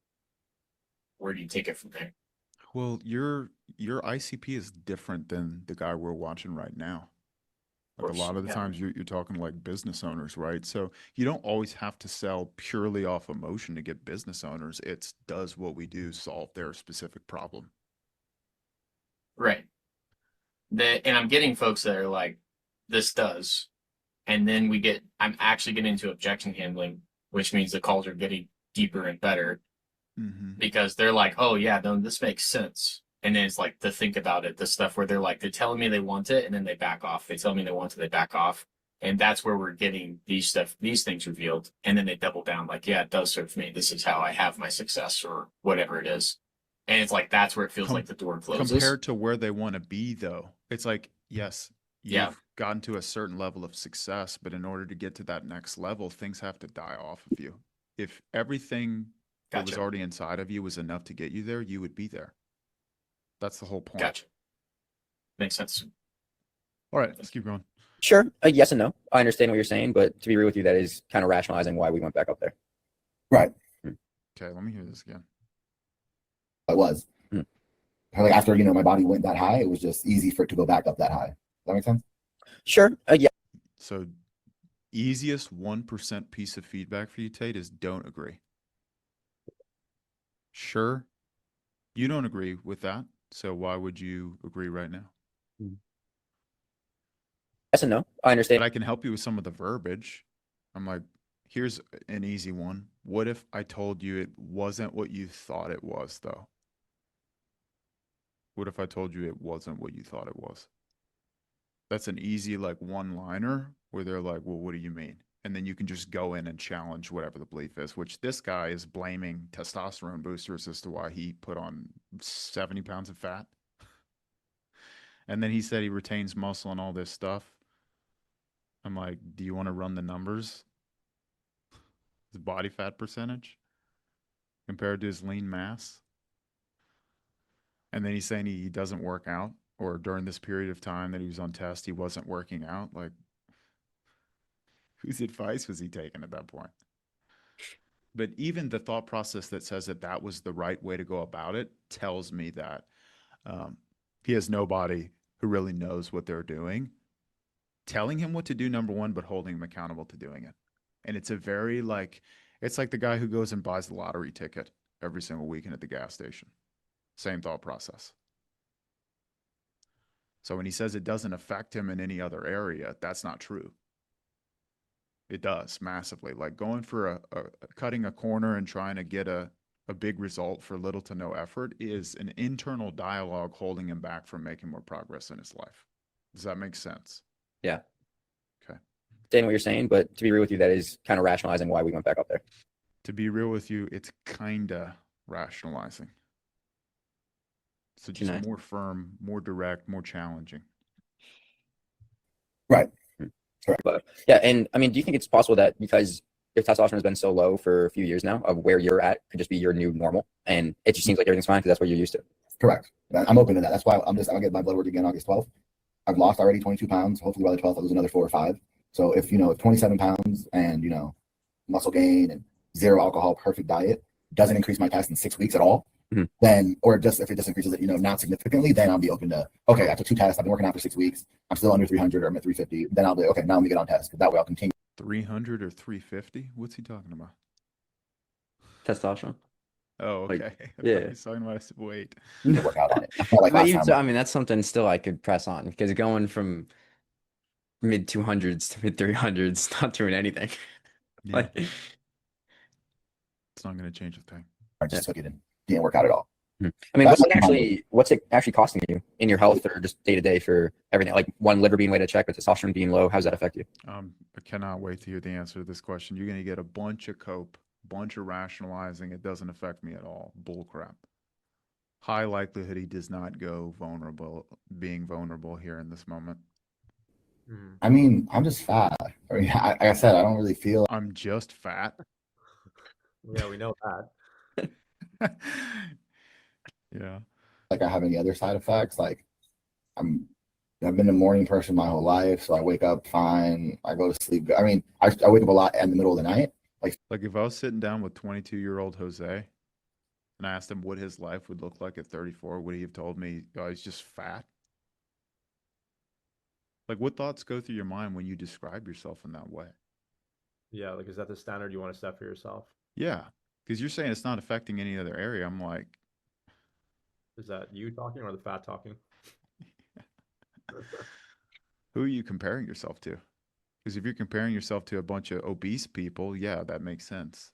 Speaker 15: where do you take it from there?
Speaker 1: Well, your ICP is different than the guy we're watching right now. Like a lot of the times you're talking like business owners, right? So you don't always have to sell purely off emotion to get business owners. It's does what we do solve their specific problem.
Speaker 15: Right. And I'm getting folks that are like, this does. And then I'm actually getting into objection handling, which means the calls are getting deeper and better because they're like, oh yeah, no, this makes sense. And then it's like to think about it, the stuff where they're like, they're telling me they want it and then they back off. They tell me they want it, they back off. And that's where we're getting these things revealed. And then they double down like, yeah, it does serve me. This is how I have my success or whatever it is. And it's like, that's where it feels like the door closes.
Speaker 1: Compared to where they want to be, though, it's like, yes, you've gotten to a certain level of success, but in order to get to that next level, things have to die off of you. If everything that was already inside of you was enough to get you there, you would be there. That's the whole point.
Speaker 15: Gotcha. Makes sense.
Speaker 1: All right, let's keep going.
Speaker 2: Sure. Yes and no. I understand what you're saying, but to be real with you, that is kind of rationalizing why we went back up there.
Speaker 13: Right.
Speaker 1: Okay, let me hear this again.
Speaker 13: It was. Like after, my body went that high, it was just easy for it to go back up that high. Does that make sense?
Speaker 2: Sure. Yeah.
Speaker 1: So easiest 1% piece of feedback for you, Tate, is don't agree. Sure, you don't agree with that, so why would you agree right now?
Speaker 2: Yes and no. I understand.
Speaker 1: But I can help you with some of the verbiage. I'm like, here's an easy one. What if I told you it wasn't what you thought it was, though? What if I told you it wasn't what you thought it was? That's an easy, like, one-liner where they're like, well, what do you mean? And then you can just go in and challenge whatever the belief is, which this guy is blaming testosterone boosters as to why he put on 70 pounds of fat. And then he said he retains muscle and all this stuff. I'm like, do you want to run the numbers? His body fat percentage compared to his lean mass? And then he's saying he doesn't work out, or during this period of time that he was on test, he wasn't working out. Like, whose advice was he taking at that point? But even the thought process that says that that was the right way to go about it tells me that he has nobody who really knows what they're doing, telling him what to do, number one, but holding him accountable to doing it. And it's a very it's like the guy who goes and buys the lottery ticket every single weekend at the gas station. Same thought process. So when he says it doesn't affect him in any other area, that's not true. It does massively. Like going for cutting a corner and trying to get a big result for little to no effort is an internal dialogue holding him back from making more progress in his life. Does that make sense?
Speaker 2: Yeah.
Speaker 1: Okay.
Speaker 2: Understand what you're saying, but to be real with you, that is kind of rationalizing why we went back up there.
Speaker 1: To be real with you, it's kinda rationalizing. So just more firm, more direct, more challenging.
Speaker 13: Right.
Speaker 2: Correct. But yeah, and I mean, do you think it's possible that because your testosterone has been so low for a few years now, of where you're at could just be your new normal, and it just seems like everything's fine because that's what you're used to?
Speaker 13: Correct. I'm open to that. That's why I'll get my blood work again August 12th. I've lost already 22 pounds. Hopefully by the 12th, I'll lose another 4 or 5. So if 27 pounds and muscle gain and zero alcohol, perfect diet doesn't increase my test in 6 weeks at all, then, or just if it just increases it, not significantly, then I'll be open to, okay, after 2 tests, I've been working out for 6 weeks, I'm still under 300 or I'm at 350. Then I'll be, okay, now let me get on test. Because that way I'll continue.
Speaker 1: 300 or 350? What's he talking about?
Speaker 2: Testosterone.
Speaker 1: Oh, okay.
Speaker 2: Like,
Speaker 1: I
Speaker 2: yeah.
Speaker 1: thought he's talking about weight.
Speaker 13: Work out on it.
Speaker 2: But even so, I mean, that's something still I could press on because going from mid 200s to mid 300s not doing anything.
Speaker 1: Yeah.
Speaker 2: Like,
Speaker 1: it's not going to change a thing.
Speaker 13: I just took it and didn't work out at all.
Speaker 2: I mean, what's it actually costing you in your health or just day to day for everything? Like one, liver being way to check, but testosterone being low. How does that affect you?
Speaker 1: I cannot wait to hear the answer to this question. You're going to get a bunch of cope, bunch of rationalizing. It doesn't affect me at all. Bullcrap. High likelihood he does not go being vulnerable here in this moment.
Speaker 13: I mean, I'm just fat. I mean, like I said, I don't really feel.
Speaker 1: I'm just fat.
Speaker 9: Yeah, we know that.
Speaker 1: Yeah.
Speaker 13: Like I have any other side effects. Like I've been a morning person my whole life, so I wake up fine. I go to sleep. I mean, I wake up a lot in the middle of the night.
Speaker 1: Like if I was sitting down with 22-year-old Jose and I asked him what his life would look like at 34, would he have told me, oh, he's just fat? Like what thoughts go through your mind when you describe yourself in that way?
Speaker 9: Yeah, like is that the standard you want to set for yourself?
Speaker 1: Yeah, because you're saying it's not affecting any other area. I'm like,
Speaker 9: is that you talking or the fat talking?
Speaker 1: Who are you comparing yourself to? Because if you're comparing yourself to a bunch of obese people, yeah, that makes sense.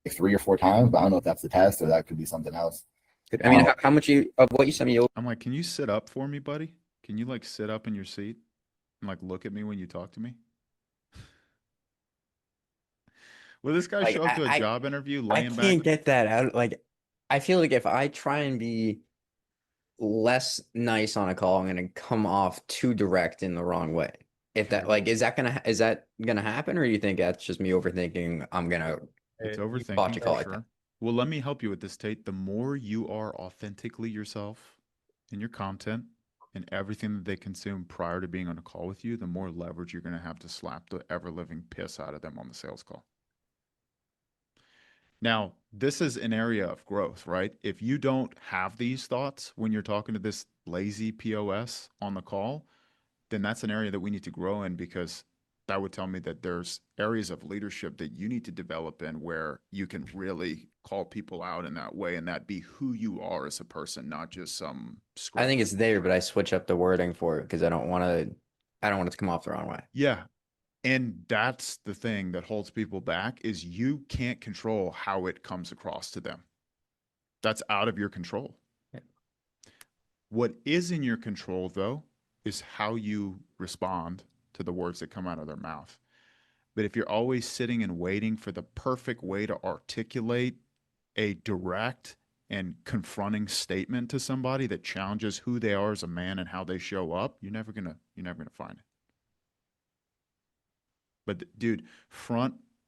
Speaker 13: Like 3 or 4 times, but I don't know if that's the test or that could be something else.
Speaker 2: I mean, how much of what you sent me?
Speaker 1: I'm like, can you sit up for me, buddy? Can you like sit up in your seat and like look at me when you talk to me? Will this guy show up to a job interview laying back?
Speaker 2: I can't get that out. Like, I feel like if I try and be less nice on a call, I'm gonna come off too direct in the wrong way. If that is that gonna happen, or you think that's just me overthinking? I'm gonna
Speaker 1: it's overthinking for sure. Well, let me help you with this, Tate. The more you are authentically yourself in your content and everything that they consume prior to being on a call with you, the more leverage you're going to have to slap the ever living piss out of them on the sales call. Now, this is an area of growth, right? If you don't have these thoughts when you're talking to this lazy POS on the call, then that's an area that we need to grow in, because that would tell me that there's areas of leadership that you need to develop in where you can really call people out in that way and that be who you are as a person, not just some
Speaker 2: I think
Speaker 1: script.
Speaker 2: it's there, but I switch up the wording for it because I don't want it to come off the wrong way.
Speaker 1: Yeah. And that's the thing that holds people back, is you can't control how it comes across to them. That's out of your control.
Speaker 2: Yeah.
Speaker 1: What is in your control, though, is how you respond to the words that come out of their mouth. But if you're always sitting and waiting for the perfect way to articulate a direct and confronting statement to somebody that challenges who they are as a man and how they show up, you're never gonna find it. But dude,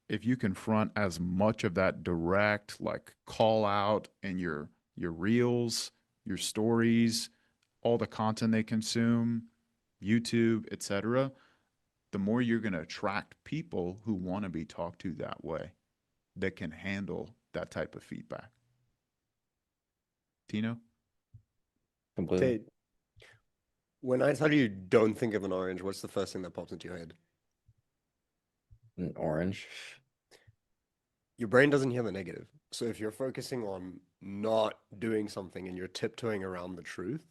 Speaker 1: if you confront as much of that direct, like, call out in your reels, your stories, all the content they consume, YouTube, etc., the more you're going to attract people who want to be talked to that way, that can handle that type of feedback. Tino?
Speaker 2: Completely.
Speaker 10: Okay. When I tell you don't think of an orange, what's the first thing that pops into your head?
Speaker 2: An orange.
Speaker 10: Your brain doesn't hear the negative. So if you're focusing on not doing something and you're tiptoeing around the truth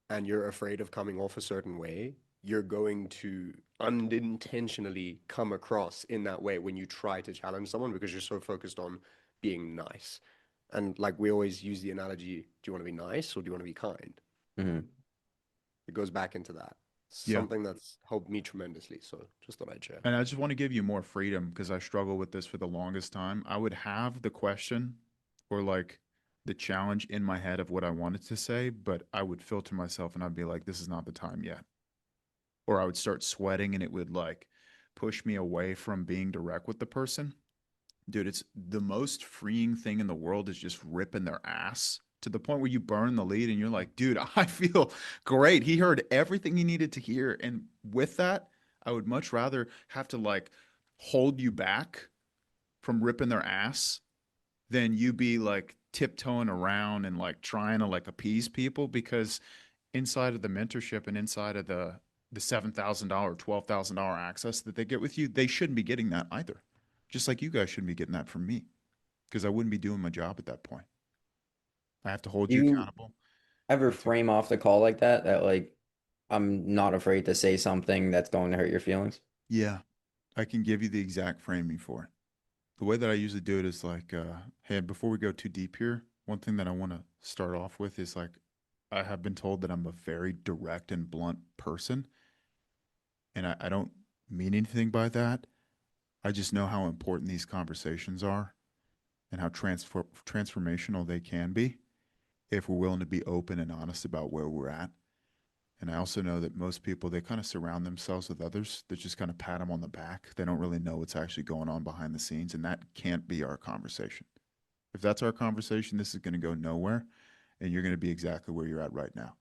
Speaker 10: and you're afraid of coming off a certain way, you're going to unintentionally come across in that way when you try to challenge someone, because you're so focused on being nice. And like we always use the analogy, do you want to be nice or do you want to be kind?
Speaker 2: Mm-hmm.
Speaker 10: It goes back into that.
Speaker 1: Yeah.
Speaker 10: Something that's helped me tremendously. So just thought I'd share.
Speaker 1: And I just want to give you more freedom, because I struggle with this for the longest time. I would have the question or like the challenge in my head of what I wanted to say, but I would filter myself and I'd be like, this is not the time yet. Or I would start sweating and it would like push me away from being direct with the person. Dude, it's the most freeing thing in the world, is just ripping their ass to the point where you burn the lead and you're like, dude, I feel great. He heard everything he needed to hear. And with that, I would much rather have to like hold you back from ripping their ass than you be like tiptoeing around and like trying to like appease people, because inside of the mentorship and inside of the $7,000, $12,000 access that they get with you, they shouldn't be getting that either. Just like you guys shouldn't be getting that from me, because I wouldn't be doing my job at that point. I have to hold you accountable.
Speaker 2: Ever frame off the call like that like, I'm not afraid to say something that's going to hurt your feelings?
Speaker 1: Yeah, I can give you the exact framing for it. The way that I usually do it is like, hey, before we go too deep here, one thing that I want to start off with is like, I have been told that I'm a very direct and blunt person. And I don't mean anything by that. I just know how important these conversations are and how transformational they can be if we're willing to be open and honest about where we're at. And I also know that most people, they kind of surround themselves with others that just kind of pat them on the back. They don't really know what's actually going on behind the scenes, and that can't be our conversation. If that's our conversation, this is going to go nowhere, and you're going to be exactly where you're at right now.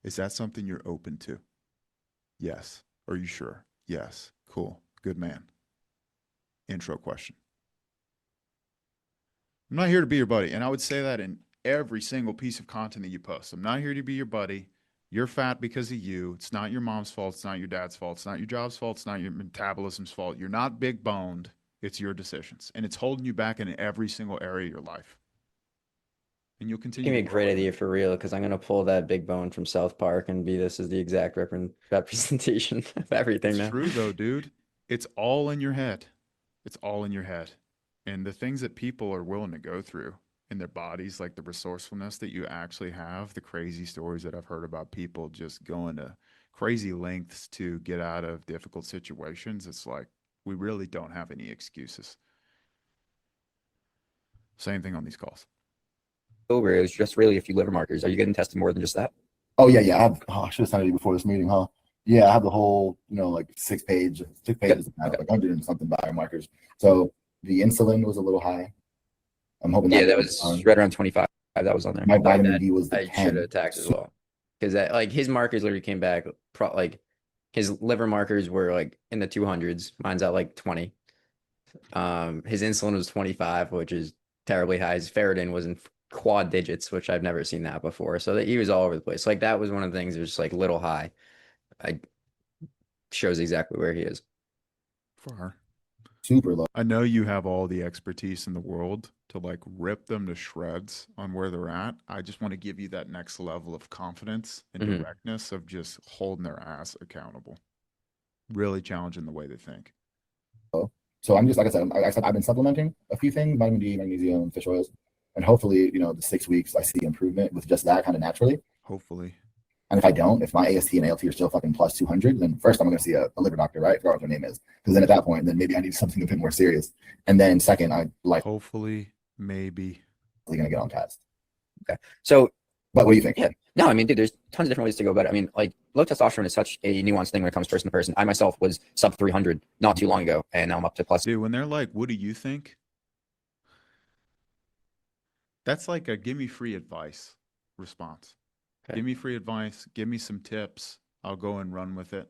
Speaker 1: Is that something you're open to? Yes. Are you sure? Yes. Cool. Good man. Intro question. I'm not here to be your buddy, and I would say that in every single piece of content that you post. I'm not here to be your buddy. You're fat because of you. It's not your mom's fault. It's not your dad's fault. It's not your job's fault. It's not your metabolism's fault. You're not big boned. It's your decisions. And it's holding you back in every single area of your life. And you'll continue.
Speaker 2: Give me a great idea for real, because I'm going to pull that big bone from South Park and be this is the exact representation of everything
Speaker 1: It's
Speaker 2: now.
Speaker 1: true though, dude. It's all in your head. It's all in your head. And the things that people are willing to go through in their bodies, like the resourcefulness that you actually have, the crazy stories that I've heard about people just going to crazy lengths to get out of difficult situations. It's like, we really don't have any excuses. Same thing on these calls.
Speaker 5: Over, it was just really a few liver markers. Are you getting tested more than just that?
Speaker 13: Oh yeah, yeah. I should have sent you before this meeting, huh? Yeah, I have the whole, like 6 pages, like 100 and something biomarkers. So the insulin was a little high. I'm hoping
Speaker 2: that was right around 25. That was on there.
Speaker 13: My vitamin D was the
Speaker 2: I should have attacked as well. because that like his markers literally came back like his liver markers were like in the 200s. Mine's at like 20. His insulin was 25, which is terribly high. His ferritin was in quad digits, which I've never seen that before. So that he was all over the place. Like that was one of the things that was just like little high. I shows exactly where he is.
Speaker 1: Far.
Speaker 13: Super low.
Speaker 1: I know you have all the expertise in the world to like rip them to shreds on where they're at. I just want to give you that next level of confidence and
Speaker 2: Mhm.
Speaker 1: directness of just holding their ass accountable. Really challenging the way they think.
Speaker 13: So I'm just, like I said, I've been supplementing a few things, vitamin D, magnesium, fish oils, and hopefully, the 6 weeks I see improvement with just that kind of naturally.
Speaker 1: Hopefully.
Speaker 13: And if I don't, if my AST and ALT are still fucking plus 200, then first I'm going to see a liver doctor, right? I forgot what their name is. Because then at that point, then maybe I need something a bit more serious. And then second, I like
Speaker 1: hopefully, maybe
Speaker 13: going to get on test.
Speaker 2: Okay. So,
Speaker 13: but what do you think?
Speaker 2: Yeah. No, I mean, dude, there's tons of different ways to go about it. I mean, like low testosterone is such a nuanced thing when it comes person to person. I myself was sub 300 not too long ago, and now I'm up to plus.
Speaker 1: Dude, when they're like, what do you think? That's like a give me free advice response.
Speaker 2: Okay.
Speaker 1: Give me free advice. Give me some tips. I'll go and run with it.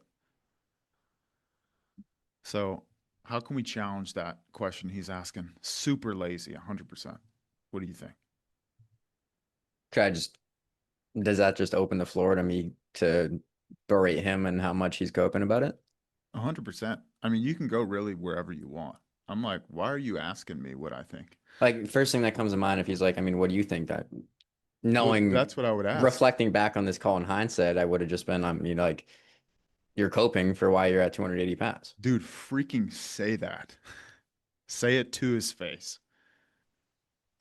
Speaker 1: So, how can we challenge that question he's asking? Super lazy, 100%. What do you think?
Speaker 2: Does that just open the floor to me to berate him and how much he's coping about it?
Speaker 1: 100%. I mean, you can go really wherever you want. I'm like, why are you asking me what I think?
Speaker 2: Like, first thing that comes to mind, if he's like, I mean, what do you think? That knowing
Speaker 1: that's what I would ask.
Speaker 2: Reflecting back on this call in hindsight, I would have just been, like, you're coping for why you're at 280 pounds.
Speaker 1: Dude, freaking say that. Say it to his face.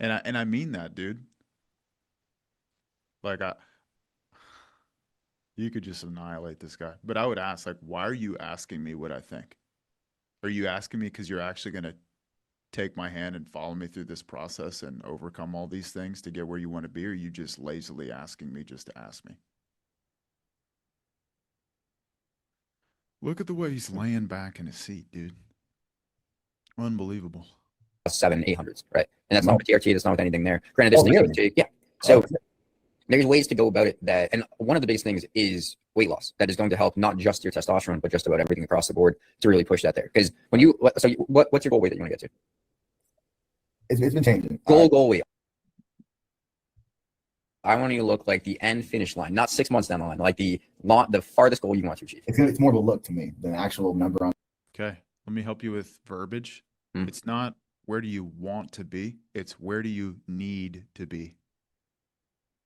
Speaker 1: And I mean that, dude. Like you could just annihilate this guy. But I would ask, like, why are you asking me what I think? Are you asking me because you're actually going to take my hand and follow me through this process and overcome all these things to get where you want to be? Or are you just lazily asking me just to ask me? Look at the way he's laying back in his seat, dude. Unbelievable.
Speaker 2: 700-800s, right? And that's not with TRT, that's not with anything there. Granted, this thing really? Yeah. So there's ways to go about it and one of the biggest things is weight loss. That is going to help not just your testosterone, but just about everything across the board to really push that there. Because what's your goal weight that you want to get to?
Speaker 13: It's been changing.
Speaker 2: Goal weight. I want you to look like the end finish line, not 6 months down the line, like the farthest goal you want to achieve.
Speaker 13: It's more of a look to me than an actual number on.
Speaker 1: Okay. Let me help you with verbiage.
Speaker 2: Hmm.
Speaker 1: It's not where do you want to be? It's where do you need to be?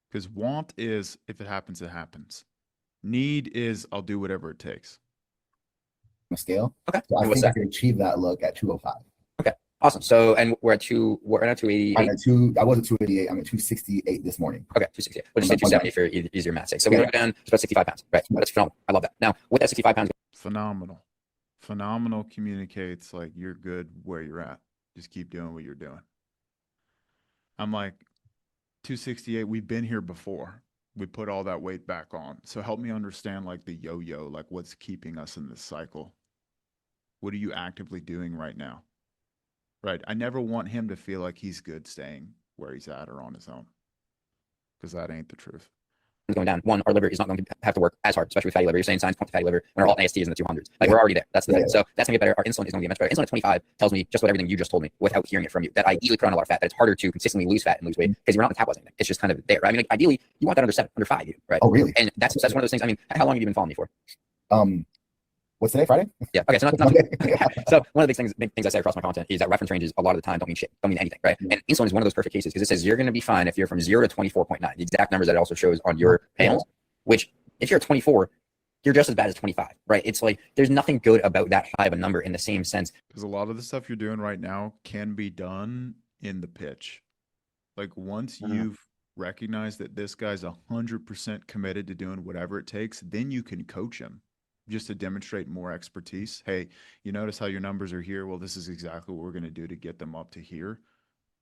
Speaker 1: Because want is if it happens, it happens. Need is I'll do whatever it takes.
Speaker 13: A scale.
Speaker 2: Okay.
Speaker 13: So I think I could achieve that look at 205.
Speaker 2: Okay. Awesome. So and we're at 288.
Speaker 13: I was at 288. I'm at 268 this morning.
Speaker 2: Okay, 268. We'll just say 270 for easier math's sake. So we're going to go down to about 65 pounds. Right. That's phenomenal. I love that. Now with that 65 pounds.
Speaker 1: Phenomenal communicates like you're good where you're at. Just keep doing what you're doing. I'm like 268. We've been here before. We put all that weight back on. So help me understand like the yo-yo, like what's keeping us in this cycle. What are you actively doing right now? Right. I never want him to feel like he's good staying where he's at or on his own. Because that ain't the truth.
Speaker 2: Going down. One, our liver is not going to have to work as hard, especially with fatty liver. You're saying signs point to fatty liver when our alt AST is in the 200s. Like we're already there. That's the thing. So that's gonna get better. Our insulin is going to get much better. Insulin at 25 tells me just what everything you just told me without hearing it from you. That I easily put on a lot of fat. That it's harder to consistently lose fat and lose weight because you're not metabolizing anything. It's just kind of there. Right? I mean, like, ideally, you want that under 7, under 5, right?
Speaker 13: Oh, really?
Speaker 2: And that's one of those things. I mean, how long have you been following me for?
Speaker 13: What's today? Friday?
Speaker 2: Yeah. Okay. So not so one of the big things I say across my content is that reference ranges a lot of the time don't mean shit, don't mean anything, right? And insulin is one of those perfect cases because it says you're going to be fine if you're from 0 to 24.9, the exact numbers that it also shows on your panels. Which, if you're 24, you're just as bad as 25, right? It's like there's nothing good about that high of a number in the same sense.
Speaker 1: Because a lot of the stuff you're doing right now can be done in the pitch. Like once you've recognized that this guy's 100% committed to doing whatever it takes, then you can coach him just to demonstrate more expertise. Hey, you notice how your numbers are here? Well, this is exactly what we're going to do to get them up to here.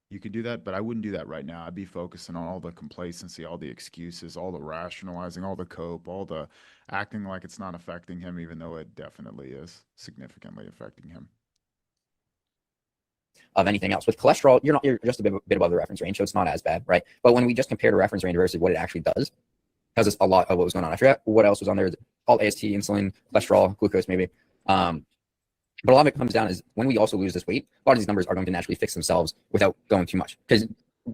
Speaker 1: You could do that, but I wouldn't do that right now. I'd be focusing on all the complacency, all the excuses, all the rationalizing, all the cope, all the acting like it's not affecting him, even though it definitely is significantly affecting him.
Speaker 2: Of anything else. With cholesterol, you're just a bit above the reference range, so it's not as bad, right? But when we just compare the reference range versus what it actually does,
Speaker 5: tells us a lot of what was going on. I forgot what else was on there. All AST, insulin, cholesterol, glucose, maybe. But a lot of it comes down is when we also lose this weight, a lot of these numbers are going to naturally fix themselves without going too much. Because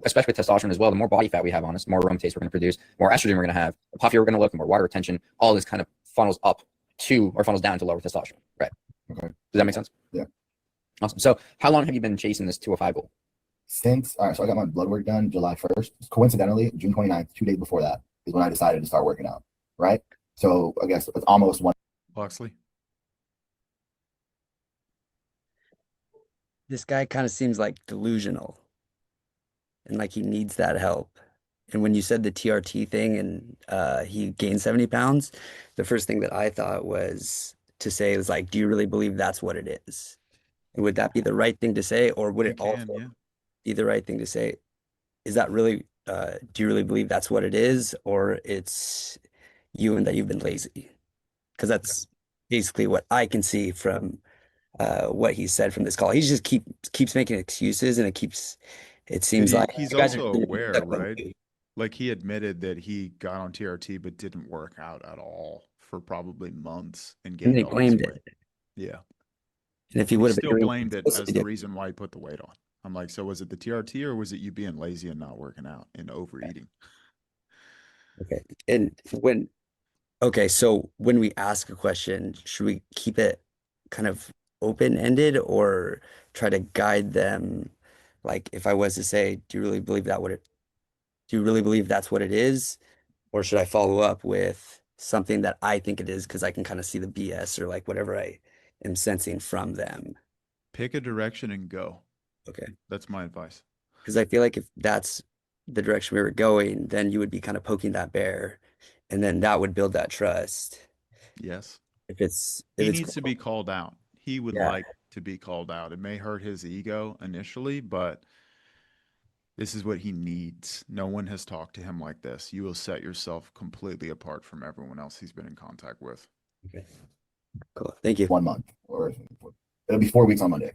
Speaker 5: especially with testosterone as well, the more body fat we have on us, the more aromatase we're going to produce, the more estrogen we're going to have, the puffier we're going to look, the more water retention, all this kind of funnels up to or funnels down to lower testosterone. Right.
Speaker 13: Okay.
Speaker 5: Does that make sense?
Speaker 13: Yeah.
Speaker 5: Awesome. So how long have you been chasing this 205 goal?
Speaker 13: Since, all right, so I got my blood work done July 1st. Coincidentally, June 29th, 2 days before that, is when I decided to start working out. Right. So I guess it's almost one.
Speaker 1: Loxley.
Speaker 16: This guy kind of seems like delusional and like he needs that help. And when you said the TRT thing and he gained 70 pounds, the first thing that I thought was to say was like, do you really believe that's what it is? And would that be the right thing to say? Or would it also be the right thing to say, is that really, do you really believe that's what it is? Or it's you and that you've been lazy? Because that's basically what I can see from what he said from this call. He just keeps making excuses, and it seems like
Speaker 1: he's
Speaker 16: you guys are
Speaker 1: also
Speaker 16: doing
Speaker 1: aware,
Speaker 16: stuff like
Speaker 1: right?
Speaker 16: me.
Speaker 1: Like he admitted that he got on TRT but didn't work out at all for probably months and
Speaker 16: And
Speaker 1: gained
Speaker 16: they
Speaker 1: all this
Speaker 16: blamed
Speaker 1: weight.
Speaker 16: it.
Speaker 1: Yeah.
Speaker 16: And if he
Speaker 1: And he
Speaker 16: would have been
Speaker 1: still
Speaker 16: doing
Speaker 1: blamed it
Speaker 16: what he's supposed
Speaker 1: as
Speaker 16: to
Speaker 1: the
Speaker 16: do.
Speaker 1: reason why he put the weight on. I'm like, so was it the TRT or was it you being lazy and not working out and overeating?
Speaker 16: Okay. And so when we ask a question, should we keep it kind of open-ended or try to guide them? Like if I was to say, do you really believe do you really believe that's what it is? Or should I follow up with something that I think it is because I can kind of see the BS or like whatever I am sensing from them?
Speaker 1: Pick a direction and go.
Speaker 16: Okay.
Speaker 1: That's my advice.
Speaker 16: Because I feel like if that's the direction we were going, then you would be kind of poking that bear, and then that would build that trust.
Speaker 1: Yes.
Speaker 16: If it's
Speaker 1: He needs to be called out. He would
Speaker 16: Yeah.
Speaker 1: like to be called out. It may hurt his ego initially, but this is what he needs. No one has talked to him like this. You will set yourself completely apart from everyone else he's been in contact with.
Speaker 16: Okay. Cool. Thank you.
Speaker 13: 1 month, or it'll be 4 weeks on Monday.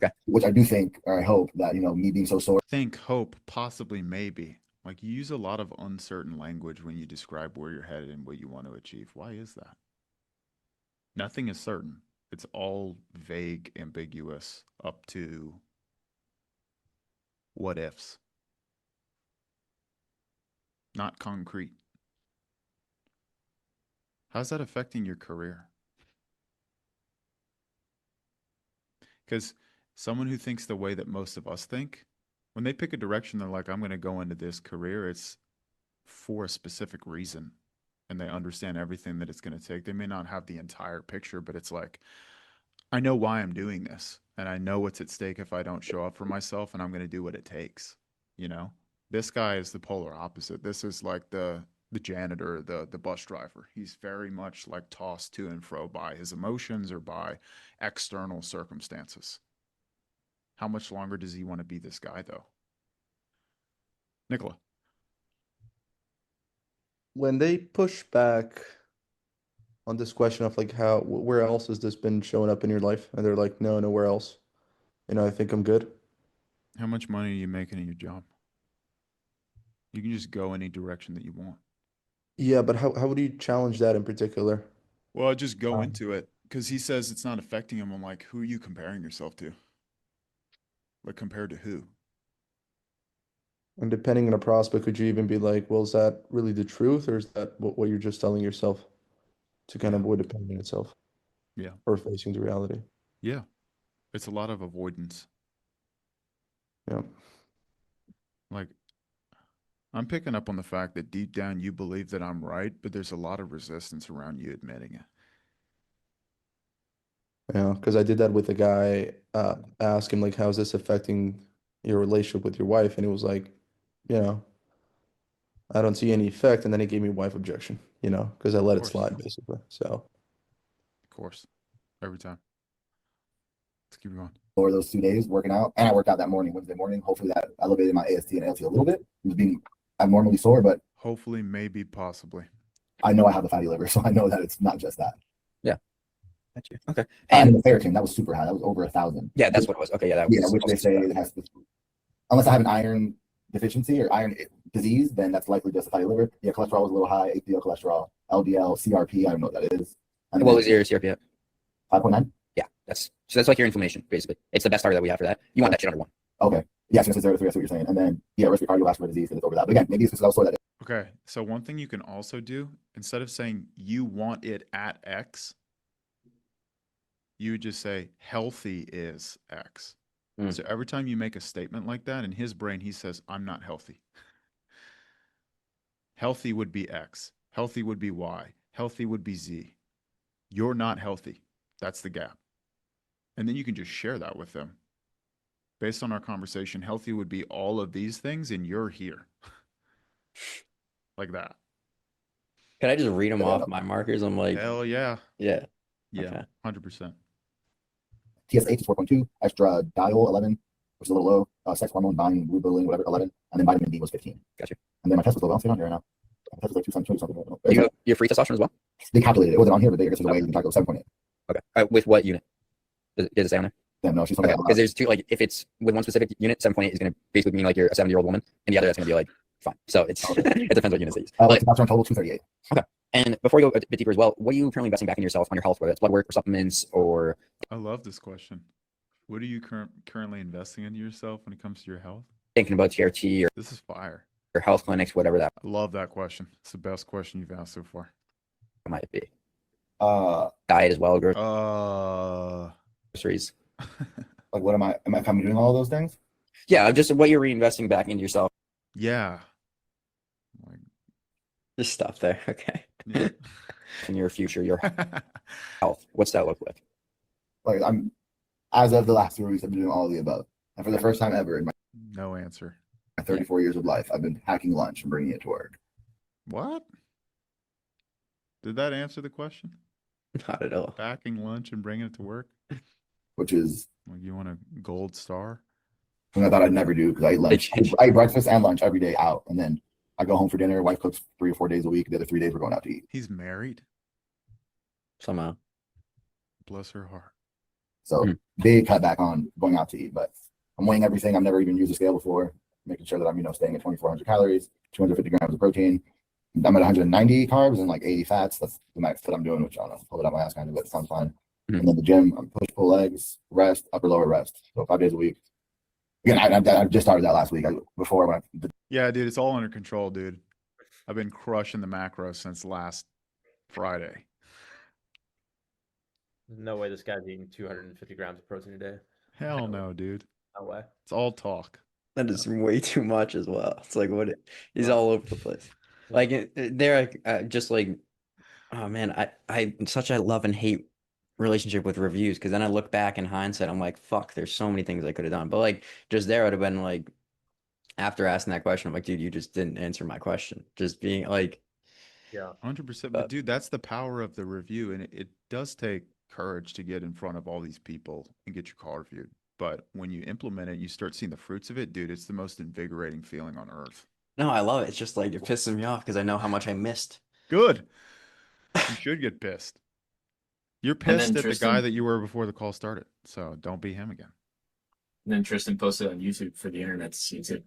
Speaker 5: Okay.
Speaker 13: Which I do think, or I hope that, me being so sore.
Speaker 1: Think, hope, possibly, maybe. Like you use a lot of uncertain language when you describe where you're headed and what you want to achieve. Why is that? Nothing is certain. It's all vague, ambiguous, up to what ifs. Not concrete. How's that affecting your career? Because someone who thinks the way that most of us think, when they pick a direction, they're like, I'm going to go into this career, it's for a specific reason. And they understand everything that it's going to take. They may not have the entire picture, but it's like, I know why I'm doing this. And I know what's at stake if I don't show up for myself, and I'm going to do what it takes. This guy is the polar opposite. This is like the janitor, the bus driver. He's very much like tossed to and fro by his emotions or by external circumstances. How much longer does he want to be this guy, though? Nicola.
Speaker 17: When they push back on this question of like where else has this been showing up in your life, and they're like, no, nowhere else. I think I'm good.
Speaker 1: How much money are you making in your job? You can just go any direction that you want.
Speaker 17: Yeah, but how would you challenge that in particular?
Speaker 1: Well, just go into it because he says it's not affecting him. I'm like, who are you comparing yourself to? Like, compared to who?
Speaker 17: And depending on a prospect, could you even be like, well, is that really the truth, or is that what you're just telling yourself to kind of avoid depending itself?
Speaker 1: Yeah.
Speaker 17: Or facing the reality.
Speaker 1: Yeah. It's a lot of avoidance.
Speaker 17: Yeah.
Speaker 1: Like, I'm picking up on the fact that deep down you believe that I'm right, but there's a lot of resistance around you admitting it.
Speaker 17: Yeah, because I did that with a guy, ask him like, how's this affecting your relationship with your wife? And he was like, I don't see any effect. And then he gave me wife objection, because I let it slide basically. So.
Speaker 1: Of course. Every time. Let's keep going.
Speaker 13: For those 2 days working out, and I worked out that morning, Wednesday morning. Hopefully that elevated my AST and LT a little bit. It was being abnormally sore, but
Speaker 1: hopefully, maybe, possibly.
Speaker 13: I know I have a fatty liver, so I know that it's not just that.
Speaker 5: Yeah. Okay.
Speaker 13: And the ferritin, that was super high. That was over 1,000.
Speaker 5: Yeah, that's what it was. Okay, yeah, that was.
Speaker 13: Yeah, which they say it has to, unless I have an iron deficiency or iron disease, then that's likely just a fatty liver. Yeah, cholesterol was a little high, HDL cholesterol, LDL, CRP, I don't know what that is. And
Speaker 5: What
Speaker 13: then
Speaker 5: was your CRP at?
Speaker 13: 5.9?
Speaker 5: Yeah, that's like your inflammation, basically. It's the best target that we have for that. You want that shit under 1.
Speaker 13: Okay. Yeah, since it's 0 to 3, that's what you're saying. And then, yeah, risk of cardiovascular disease because it's over that. But again, maybe it's just also that.
Speaker 1: Okay, so one thing you can also do, instead of saying you want it at X, you would just say healthy is X. So every time you make a statement like that, in his brain, he says, I'm not healthy. Healthy would be X. Healthy would be Y. Healthy would be Z. You're not healthy. That's the gap. And then you can just share that with them. Based on our conversation, healthy would be all of these things, and you're here. Like that.
Speaker 2: Can I just read them off my markers? I'm like,
Speaker 1: hell yeah.
Speaker 2: Yeah.
Speaker 1: Yeah.
Speaker 2: Okay.
Speaker 1: 100%.
Speaker 13: TSH is 4.2, estradiol 11, which is a little low, sex hormone binding, globulin, whatever, 11, and then vitamin D was 15.
Speaker 5: Gotcha.
Speaker 13: And then my test was low. I'll see it on here right now. My test was like 2 something, 2 something.
Speaker 5: You have free testosterone as well?
Speaker 13: They calculated it. It wasn't on here, but I guess there's a way you can calculate 7.8.
Speaker 5: Okay. With what unit? Does it say on there?
Speaker 13: Yeah, no, she's talking
Speaker 5: Okay, because there's two, like, if it's with one specific unit, 7.8 is going to basically mean like you're a 70-year-old woman, and the other that's going to be like fine. So it's it depends what units they use.
Speaker 13: Like testosterone total 238.
Speaker 5: Okay. And before we go a bit deeper as well, what are you currently investing back in yourself on your health, whether it's blood work or supplements or?
Speaker 1: I love this question. What are you currently investing in yourself when it comes to your health?
Speaker 5: Thinking about TRT or
Speaker 1: this is fire.
Speaker 5: Or health clinics, whatever that.
Speaker 1: I love that question. It's the best question you've asked so far.
Speaker 5: It might be. Diet as well, groceries.
Speaker 13: Like, what am I coming doing all those things?
Speaker 5: Yeah, just what you're reinvesting back into yourself.
Speaker 1: Yeah.
Speaker 2: Just stop there. Okay.
Speaker 1: Yeah.
Speaker 5: In your future, your health. What's that look like?
Speaker 13: Like, I'm, as of the last 3 weeks, I've been doing all of the above. And for the first time ever in my
Speaker 1: no answer.
Speaker 13: 34 years of life, I've been packing lunch and bringing it to work.
Speaker 1: What? Did that answer the question?
Speaker 2: Not at all.
Speaker 1: Packing lunch and bringing it to work?
Speaker 13: Which is,
Speaker 1: like, you want a gold star?
Speaker 13: Something I thought I'd never do because I eat lunch. I eat breakfast and lunch every day out, and then I go home for dinner. Wife cooks 3 or 4 days a week. The other 3 days we're going out to eat.
Speaker 1: He's married.
Speaker 2: Somehow.
Speaker 1: Bless her heart.
Speaker 13: So big cutback on going out to eat, but I'm weighing everything. I've never even used a scale before, making sure that I'm, staying at 2,400 calories, 250 grams of protein. I'm at 190 carbs and like 80 fats. That's the max that I'm doing, which I don't know, pull it out my ass kind of, but it sounds fine. And then the gym, I'm push, pull legs, rest, upper, lower rest. So 5 days a week. Again, I just started that last week. Before when
Speaker 1: yeah, dude, it's all under control, dude. I've been crushing the macros since last Friday.
Speaker 9: No way this guy's eating 250 grams of protein a day.
Speaker 1: Hell no, dude.
Speaker 9: No way.
Speaker 1: It's all talk.
Speaker 2: That is way too much as well. It's like he's all over the place. Like they're just like, oh man, I such a love and hate relationship with reviews because then I look back in hindsight, I'm like, fuck, there's so many things I could have done. But like just there would have been like, after asking that question, I'm like, dude, you just didn't answer my question. Just being like,
Speaker 9: yeah,
Speaker 1: 100%. But dude, that's the power of the review, and it does take courage to get in front of all these people and get your call reviewed. But when you implement it, you start seeing the fruits of it, dude. It's the most invigorating feeling on earth.
Speaker 2: No, I love it. It's just like it pisses me off because I know how much I missed.
Speaker 1: Good. You should get pissed. You're pissed at
Speaker 15: Tristan,
Speaker 1: the guy that you were before the call started. So don't be him again.
Speaker 15: And then Tristan posted on YouTube for the internet to see too.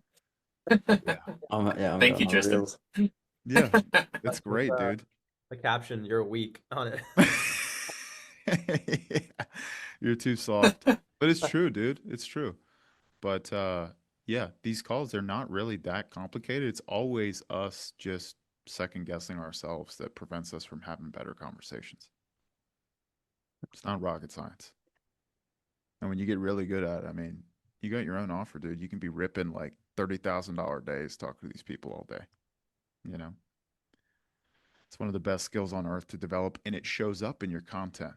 Speaker 2: Yeah.
Speaker 15: Thank you, Tristan.
Speaker 1: Yeah, that's great, dude.
Speaker 9: The caption, "You're weak" on
Speaker 1: it. You're too soft. But it's true, dude. It's true. But yeah, these calls, they're not really that complicated. It's always us just second guessing ourselves that prevents us from having better conversations. It's not rocket science. And when you get really good at it, I mean, you got your own offer, dude. You can be ripping like $30,000 days talking to these people all day. It's one of the best skills on earth to develop, and it shows up in your content.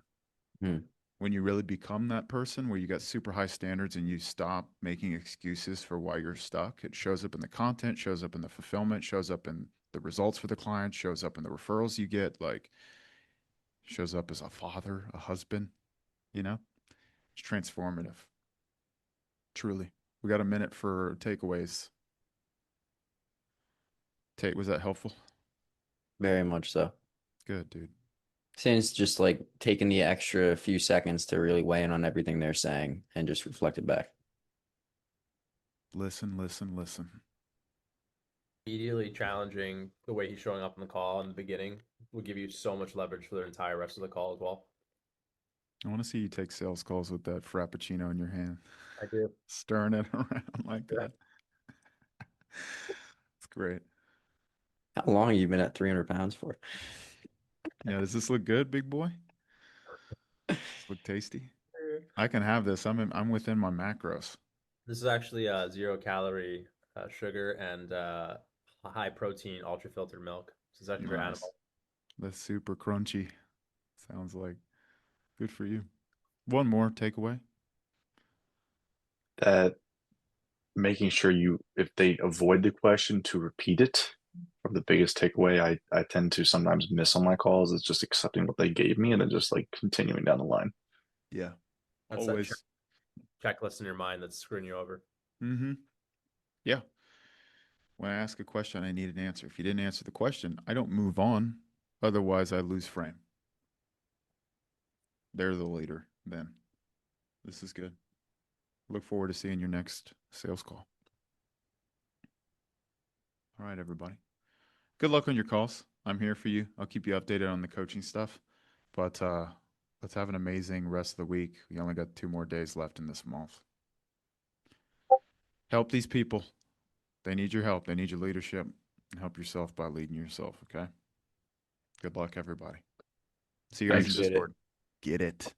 Speaker 1: When you really become that person where you got super high standards and you stop making excuses for why you're stuck, it shows up in the content, shows up in the fulfillment, shows up in the results for the client, shows up in the referrals you get, like shows up as a father, a husband, it's transformative. Truly. We got a minute for takeaways. Tate, was that helpful?
Speaker 2: Very much so.
Speaker 1: Good, dude.
Speaker 2: Since just like taking the extra few seconds to really weigh in on everything they're saying and just reflect it back.
Speaker 1: Listen, listen, listen.
Speaker 9: Immediately challenging the way he's showing up on the call in the beginning will give you so much leverage for the entire rest of the call as well.
Speaker 1: I want to see you take sales calls with that frappuccino in your hand,
Speaker 9: I do.
Speaker 1: stirring it around like that. It's great.
Speaker 2: How long have you been at 300 pounds for?
Speaker 1: Yeah, does this look good, big boy? Look tasty. I can have this. I'm within my macros.
Speaker 9: This is actually 0 calorie sugar and high protein ultra filtered milk. So it's actually very
Speaker 1: Nice.
Speaker 9: animal.
Speaker 1: That's super crunchy. Sounds like good for you. One more takeaway.
Speaker 12: That making sure you, if they avoid the question, to repeat it. Or the biggest takeaway I tend to sometimes miss on my calls is just accepting what they gave me and then just like continuing down the line.
Speaker 1: Yeah.
Speaker 9: That's
Speaker 1: Always.
Speaker 9: that checklist in your mind that's screwing you over.
Speaker 1: Mm-hmm. Yeah. When I ask a question, I need an answer. If you didn't answer the question, I don't move on. Otherwise, I lose frame. They're the leader then. This is good. Look forward to seeing your next sales call. All right, everybody. Good luck on your calls. I'm here for you. I'll keep you updated on the coaching stuff. But let's have an amazing rest of the week. We only got 2 more days left in this month. Help these people. They need your help. They need your leadership. And help yourself by leading yourself, okay? Good luck, everybody. See you guys in
Speaker 12: Thanks.
Speaker 1: Discord. Get it.